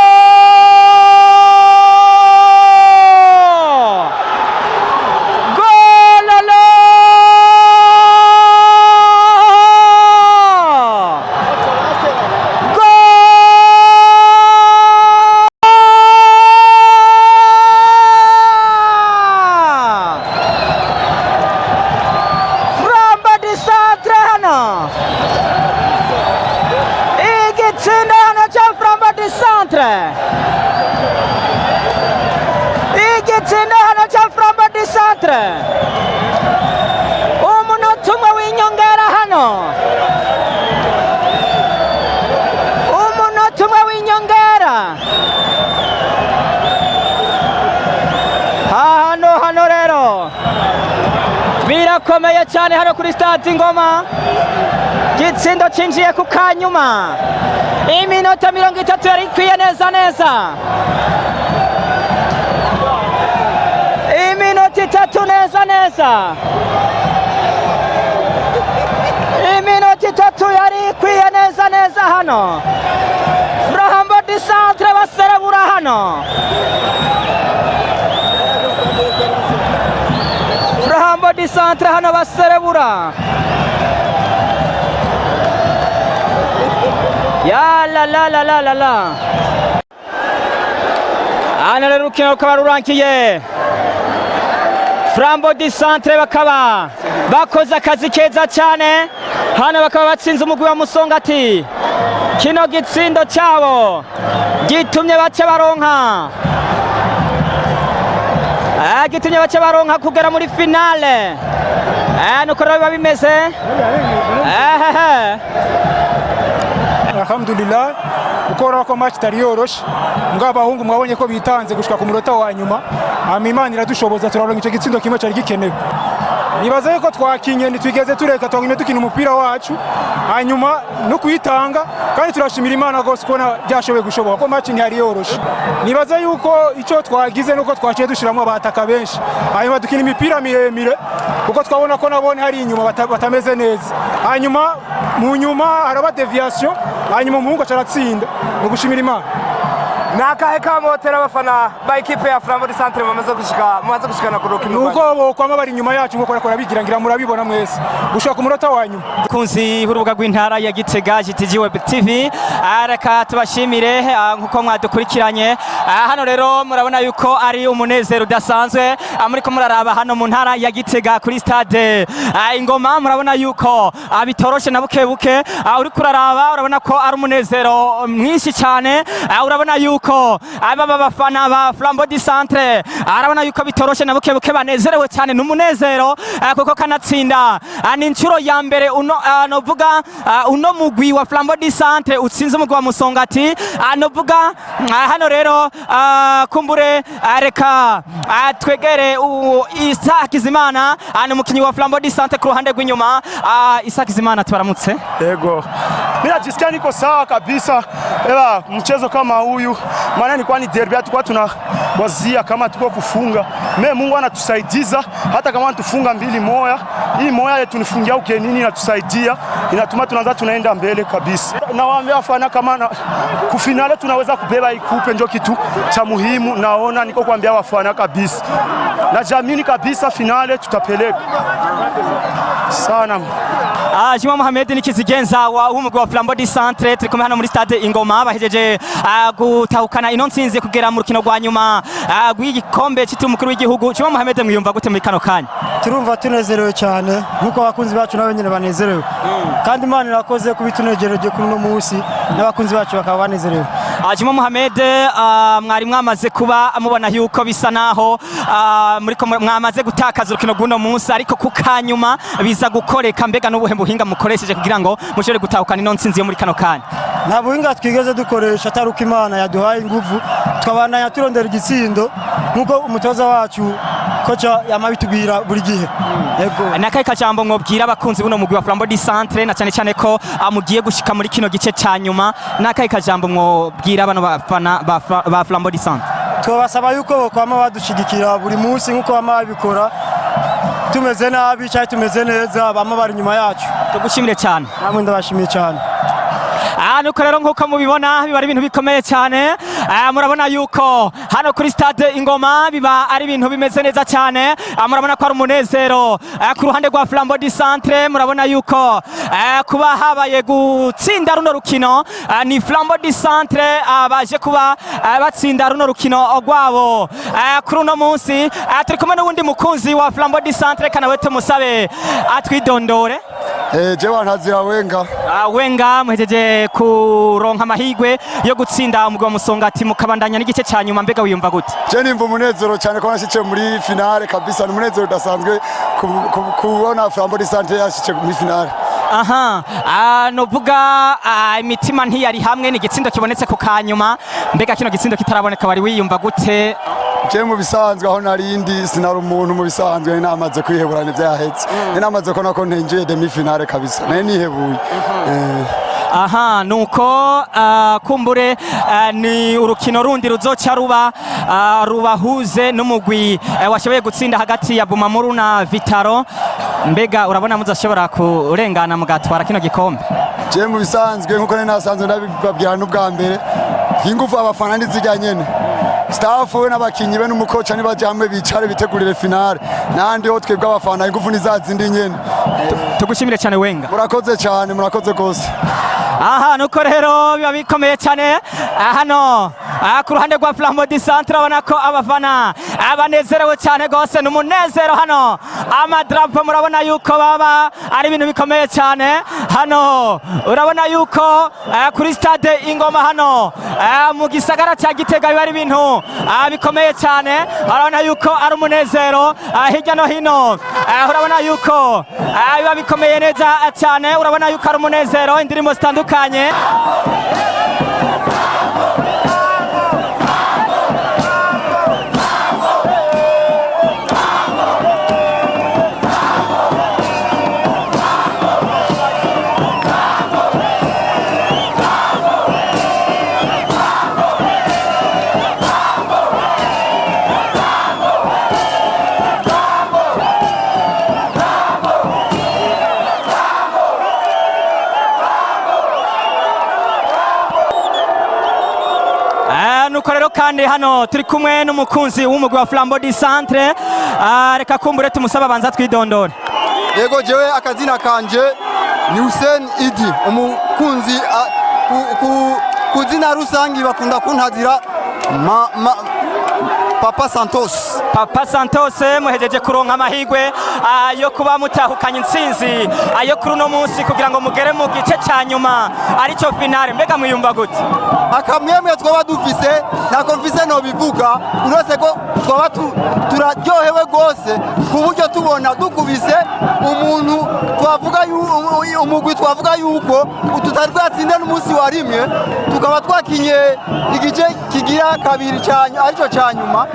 igitsina hano cya Flambeau du Centre umunota umwe w'inyongera hano umunota umwe w'inyongera hano rero birakomeye cyane hano kuri stade Ngoma gitsindo cinjiye ku kanyuma iminota 30 yari ikwiye neza iminota 3 neza iminota 3 yari ikwiye neza hano Flambeau du Centre baserebura hano Flambeau du Centre hano baserebura ya la hano rero urukino rukaba rurangiye Flambeau du Centre bakaba bakoze akazi keza cyane hano bakaba batsinze umugwi wa Musongati kino gitsindo cyabo gitumye bace baronka kugera muri finale nuko rero biba bimeze Alhamdulillah ukora ko match tari yoroshe ngabahungu mwabonye ko bitanze gushika ku munota wa nyuma Imana iradushoboza turaronka ico gitsindo kimwe cari gikenewe nibaza yuko twakinye ntitwigeze tureka twagumye dukina umupira wacu hanyuma no kuyitanga kandi turashimira Imana gose kubona byashoboye gushoboka ko match ntiyari yoroshe nibaza yuko ico twagize nuko twaciye dushiramo abataka benshi hanyuma dukina imipira miremire kuko twabona ko nabone hari inyuma batameze neza hanyuma mu nyuma haraba deviation hanyuma umuhungu acaratsinda no gushimira Imana nakahe kamotera abafana ba equipe ya Flambeau du Centre bamaze gushikana ku rukino nuko bokwama bari nyuma yacu nko korakora bigira ngira murabibona mwese gushaka umunota wa nyuma kunzi urubuga rw'intara ya Gitega GTG Web TV areka tubashimire nkuko mwadukurikiranye hano rero murabona yuko ari umunezero udasanzwe muri ko muraraba hano mu ntara ya Gitega kuri stade Ingoma murabona yuko bitoroshe na buke uri kuraraba urabona ko ari umunezero mwinshi cyane urabona yuko aba bafana ba Flambeau du Centre arabona yuko bitoroshe na buke banezerewe cyane n'umunezero kuko kanatsinda ni incuro ya mbere novuga uno mugwi wa Flambeau du Centre utsinze umugwi wa Musongati novuga hano rero kumbure reka twegere Isa Kizimana umukinyi wa Flambeau du Centre ku ruhande rw'inyuma Isa Kizimana tubaramutse yego bila jisikia niko sawa kabisa mchezo kama huyu maana ni kwani derby tulikuwa tunawazia kama tuko kufunga Mungu anatusaidiza hata kama tufunga 2-1 hii moja yetu tunifungia ugenini inatusaidia inatuma tunaenda mbele kabisa nawaambia wafana kama kufinale tunaweza kubeba ikupe ndio kitu cha muhimu naona niko kuambia wafana kabisa na jamini kabisa finale tutapeleka sana. Juma Mohamed ni kizigenza w'umugwi wa Flambeau du Centre, turi kumwe hano muri stade Ingoma bahejeje gutahukana ino ntsinzi kugera mu rukino rwa nyuma rw'igikombe cyitiriwe umukuru w'igihugu. Juma Mohamed, mwiyumva gute muri kano kanya? Turumva tunezerewe cyane nkuko abakunzi bacu nabo nyene banezerewe, kandi Imana irakoze kubitunegereje kuri uno munsi n'abakunzi bacu bakaba banezerewe. Juma Mohamed, mwari mwamaze kuba mubona yuko bisa naho mwamaze gutakaza urukino rw'uno munsi, ariko ku kanyuma biza gukoreka, mbega n'ubuhe buhinga mukoresheje kugira ngo mushobore gutahukana ino ntsinzi yo muri kano kanya? Nta buhinga twigeze dukoresha atari uko Imana yaduhaye ingufu twabandanya turondera igitsindo nkuko umutoza wacu kocha yamabitubwira buri gihe. Yego, nakaye kajambo mwobwira abakunzi buno mugwi wa Flambeau du Centre na cyane cyane ko mugiye gushika muri kino gice ca nyuma, nakaye kajambo mwobwira abana bafana ba Flambeau du Centre? Twabasaba yuko bokwama badushigikira buri munsi nkuko bama babikora, tumeze nabi cyane tumeze neza, bama bari nyuma yacu. Tugushimire cyane. Namwe ndabashimiye cyane. Nuko rero nkuko mubibona biba ari ibintu bikomeye cyane. Murabona yuko hano kuri stade Ingoma biba ari ibintu bimeze neza cyane. Murabona ko ari umunezero ku ruhande rwa Flambeau du Centre. Murabona yuko kuba habaye gutsinda runo rukino ni Flambeau du Centre baje kuba batsinda runo rukino rwabo kuri uno munsi. Turi kumwe n'uwundi mukunzi wa Flambeau du Centre, kana we tumusabe atwidondore. Jewe ntazira Wenga. Wenga, muhejeje kuronka amahigwe yo gutsinda umugwi wa Musongati mukabandanya n'igice ca nyuma, mbega wiyumva gute? Je nimva umunezero cyane ko nashice muri finale kabisa, n'umunezero udasanzwe kubona Flambeau du Centre yashice muri finale. Novuga imitima ntiyari hamwe, ni igitsindo kibonetse ku kanyuma, mbega kino gitsindo kitaraboneka wari wiyumva gute? Je mu bisanzwe aho narindi sinari umuntu, mu bisanzwe namaze kwiheburana ivyahetse, namaze ko nako ntenjeye demi finale kabisa, naye nihebuye. Nuko kumbure ni urukino rundi ruzoca rubahuze n'umugwi washoboye gutsinda hagati ya Bumamuru na Vitaro, mbega urabona muzashobora kurengana mugatwara kino gikombe? Je mu bisanzwe nkuko nasanzwe ndabibabwira n'ubwa mbere, ingufu abafana ndizijya nyene, staff we n'abakinyi be n'umukoca nibaje hamwe bicare bitegurire finale, nandi ho twebwe abafana ingufu nizazindi nyene. Tugushimire cyane Wenga. Murakoze cyane, murakoze gose. Nuko rero biba bikomeye cyane hano ku ruhande rwa Flambeau du Centre. Urabona ko abafana abanezerewe cyane gose, n'umunezero hano, amadrapo murabona yuko baba ari ibintu bikomeye cyane hano. Urabona yuko kuri stade Ingoma hano mu gisagara cya Gitega biba ari ibintu bikomeye cyane. Urabona yuko ari umunezero hirya no hino, urabona yuko biba bikomeye neza cyane. Urabona yuko ari umunezero, indirimbo zitandukanye. Nuko rero kandi hano turi kumwe n'umukunzi w'umugwi wa Flambeau du Centre, reka kumbure tumusaba banza twidondore. Yego, jewe akazina kanje ni Hussein Idi, umukunzi kuzina rusangi bakunda kuntazira Papa Santos. Papa Santos, muhejeje kuronka amahigwe yo kuba mutahukanye intsinzi ayo kuri uno munsi kugira ngo mugere mu gice ca nyuma arico finale, mbega mwiyumva gute? Akamwemwe twaba dufise nako mfise no bivuga, urose ko twaba turaryohewe gose ku buryo tubona dukubise umuntu twavuga umugwi twavuga yuko tutari bwatsinde n'umunsi wa rimwe, tukaba twakinye igice kigira kabiri cyanya arico ca nyuma.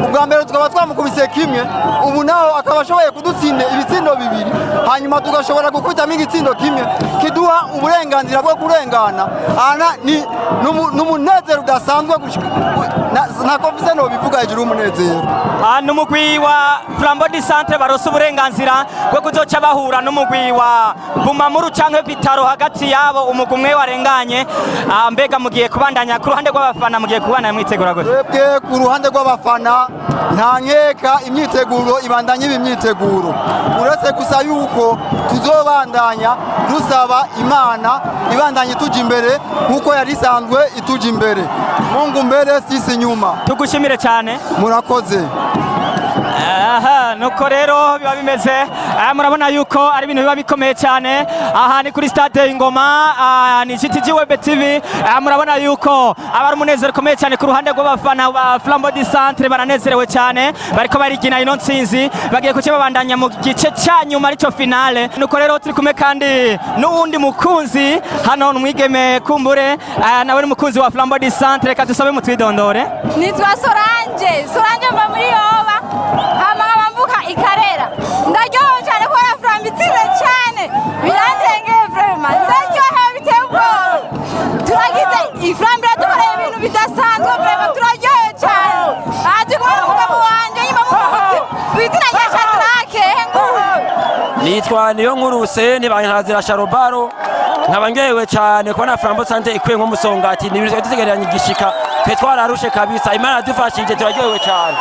Ubwa mbere tukaba twamukubise kimwe, ubu naho akaba ashoboye kudutsinda ibitsindo bibiri, hanyuma tugashobora gukubitamo igitsindo kimwe kiduha uburenganzira bwo kurengana. Ana ni n'umunezero udasanzwe na confise no bivuga hejuru y'umunezero. N'umugwi wa Flambeau du Centre barose uburenganzira bwo kuzoca bahura n'umugwi wa Bumamuru canke Vitaro, hagati yabo umugwi umwe warenganye. Mbega mugiye kubandanya ku ruhande rw'abafana, mugiye kubandanya mwitegura gute? Twebwe ku ruhande rw'abafana nta nkeka imyiteguro ibandanya imyiteguro, uretse gusa yuko tuzobandanya dusaba Imana ibandanye tuja imbere nkuko yari isanzwe ituja imbere. Mungu mbere sisi nyuma. Tugushimire cyane, murakoze. Aha, nuko rero biba bimeze. Murabona yuko ari ibintu biba bikomeye cyane. Aha ni kuri stade Ingoma, ni GTG Web TV. Murabona yuko abari umunezero ukomeye cyane ku ruhande rw'abafana ba Flambeau du Centre, baranezerewe cyane, bariko barigina ino ntsinzi, bagiye kuce babandanya mu gice cya nyuma arico finale. Nuko rero turi kumwe kandi n'uwundi mukunzi hano, n'umwigeme kumbure, nawe n'umukunzi wa Flambeau du Centre. Reka dusabe mutwidondore. Nitwa Solange mva muri Yoba, hama bamvuka Ikarera. Ndaryohewe cyane kubona Flambeau itsinze cyane, birandengeye vraiment, ndaryohewe biteye ubwoba. Turagize Flambeau iradukoreye ibintu bidasanzwe vraiment, turaryohewe cyane. Turi kumwe n'umugabo wanje nyuma mu bizina rya Shadrake. Nitwa Niyonkuru Hussein Bankazira Sharobaro, nkaba ngewe cyane kubona Flambeau Centre ikwiye nk'umusongati, ni ibintu dutegeranye igishika, twe twararushe kabisa. Imana yadufashije, turaryohewe cyane.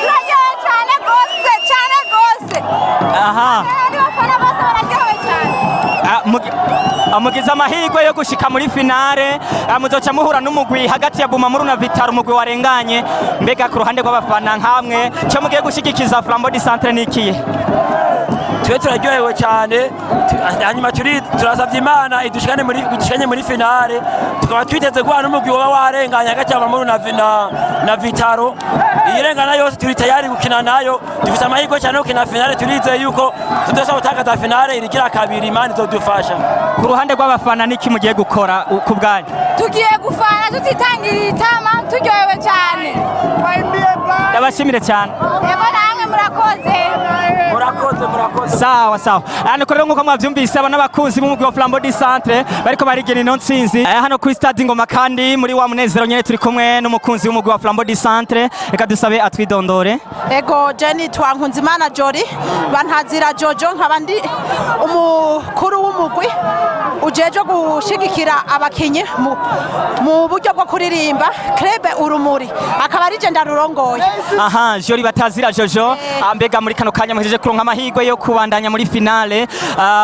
Turaryohewe cyane gose. Aha, Abafana bose bararyohewe cyane. Mugize amahirwe yo gushika muri finale, muzoca muhura n'umugwi hagati ya Bumamuru na Vitaro, umugwi warenganye. Mbega ku ruhande rw'abafana nkamwe cyo mugiye gushigikiza Flambeau du Centre nikiye? Twe turaryohewe cyane, hanyuma turasabye Imana idushikane muri finale, tukaba twiteze guhana n'umugwi waba warenganye hagati ya Bumamuru na Vitaro. Iyirengana yose turi tayari gukina nayo, dufite amahirwe cyane yo gukina finale. Turizeye yuko tuzoshobora gutakaza finale irigira kabiri, Imana izodufasha. Ku ruhande rw'abafana niki mugiye gukora ku bwanyu? Tugiye gufana tutitangirira itama, turyohewe cyane. Ndabashimire cyane. Yego namwe murakoze. Sawa. Nuko rero nkuko mwavyumvise, aba n'abakunzi b'umugwi wa Flambeau du Centre bariko barigena ino ntsinzi hano kuri stade Ingoma, kandi muri wa munezero nyene turi kumwe n'umukunzi w'umugwi wa Flambeau du Centre. Reka dusabe atwidondore. Ego Jenny Twankunzimana Jori Bantazira Jojo, nkaba ndi umukuru w'umugwi ujeje gushigikira abakinyi mu buryo bwo kuririmba Club Urumuri, akaba ari je ndarurongoye. Aha, Jori Batazira Jojo, mbega muri kano kanya muhejeje kuronka amahirwe yo kubandanya muri finale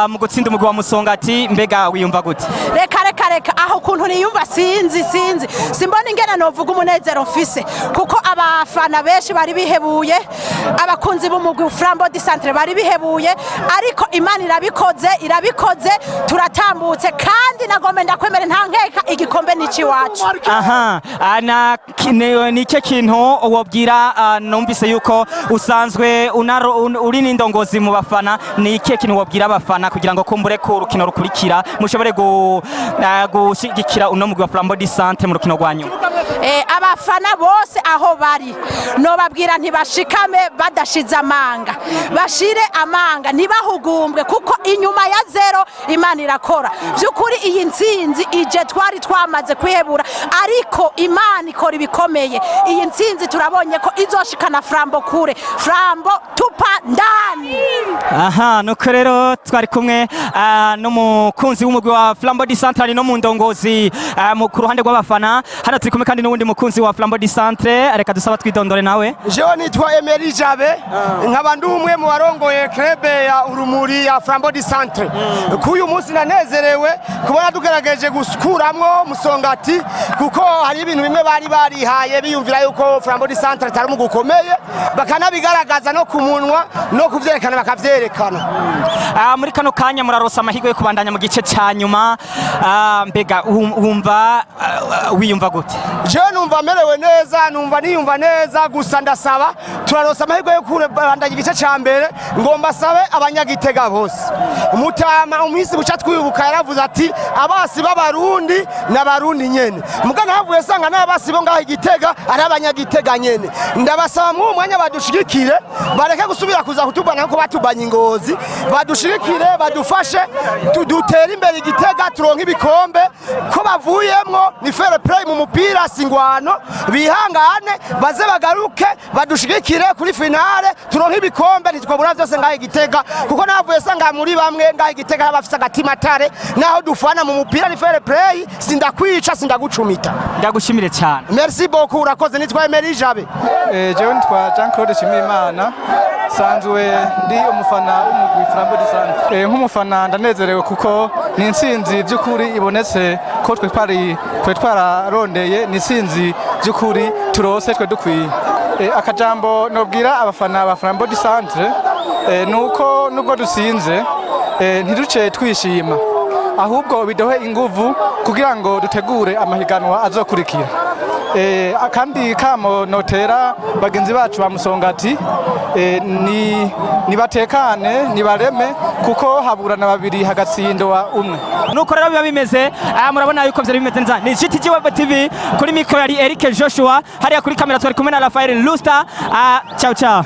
mu gutsinda umugwi wa Musongati, mbega wiyumva gute? Reka aho kuntu niyumva sinzi simbona ingene novuga umunezero mfise, kuko abafana benshi bari bihebuye, abakunzi b'umugwi Flambeau du Centre bari bihebuye, ariko Imana irabikoze turatambutse, kandi nagombe ndakwemere nta nkeka igikombe niki wacu. Aha, ni cyo kintu wobwira, numvise yuko usanzwe uri n'indongozi mu bafana, ni iki kintu wobwira abafana kugira ngo kumbure ko urukino rukurikira mushobore gushigikira uno mugwi wa Flambeau du Centre mu rukino rwanyu? Abafana bose aho bari nobabwira ntibashikame badashize amanga, bashire amanga, ntibahugumbwe, kuko inyuma ya zero Imana irakora. Byukuri iyi ntsinzi ije twari twamaze kwihebura, ariko Imana ikora ibikomeye. Iyi ntsinzi turabonye ko izoshikana Flambeau kure, Flambeau tupa ndani. Aha, nuko rero twari kumwe n'umukunzi w'umugwi wa Flambeau du Centre no mu ndongozi ku ruhande rw'abafana. Hano turi kumwe kandi n'uwundi mukunzi wa Flambeau du Centre. Reka dusaba twidondore nawe. Jewe nitwa Emery Jabe, nkaba ndi umwe mu barongoye Club ya Urumuri ya Flambeau du Centre. Kuyu munsi nanezerewe kubona tugerageje gukuramwo Musongati, kuko hari ibintu bimwe bari barihaye biyumvira yuko Flambeau du Centre atari mu gukomeye, bakanabigaragaza no ku munwa no kuvyerekana bakavyerekana. Muri kano kanya murarosa amahirwe yo kubandanya mu gice cya nyuma, mbega wiyumva gute? Je jewe numva merewe neza, numva niyumva neza, gusa ndasaba turaronsa amahirwe yo kubandanya igice ca mbere, ngomba sabe abanyagitega bose. Mutama umwisi buca twibuka yaravuze ati abasi b'abarundi n'abarundi nyene. Mugana havuye sanga n'abasi bo ngaho igitega ari abanyagitega nyene. Ndabasaba mu mwanya badushigikire, bareke gusubira kuza kutubana ko batubanye Ingozi, badushigikire, badufashe dutere imbere igitega turonka ibikombe, ko bavuyemwo ni fair play mu mupira singwano, bihangane baze bagaruke badushigikire kuri finale turonka ibikombe nitwabura byose ngaho igitega, kuko navuye sanga muri bamwe ngaho igitega bafise agatima tare, naho dufana mu mupira ni fair play, sindakwica sindagucumita. Ndagushimire cyane. Merci beaucoup, urakoze. Nitwa Emery Jabe. Jewe nitwa Jean Claude Shimirimana, sanzwe ndi umufana w'umugwi Flambeau du Centre. Nk'umufana ndanezerewe kuko ni intsinzi by'ukuri ibonetse ko twe twararondeye, ni intsinzi by'ukuri turose twe dukwiye. Akajambo nobwira abafana ba Flambeau du Centre nuko nubwo dusinze ntiduce twishima, ahubwo bidohe inguvu kugira ngo dutegure amahiganwa azokurikira. Kandi kamo notera bagenzi bacu ba Musongati ni batekane, ni bareme, kuko haburana babiri hagatsindwa umwe. Nuko rero biba bimeze, murabona yuko vyari bimeze neza. Ni GTG Web TV, kuri mikro yari Eric Joshua, hariya kuri kamera twari kumwe na Rafael Luster. Ciao ciao.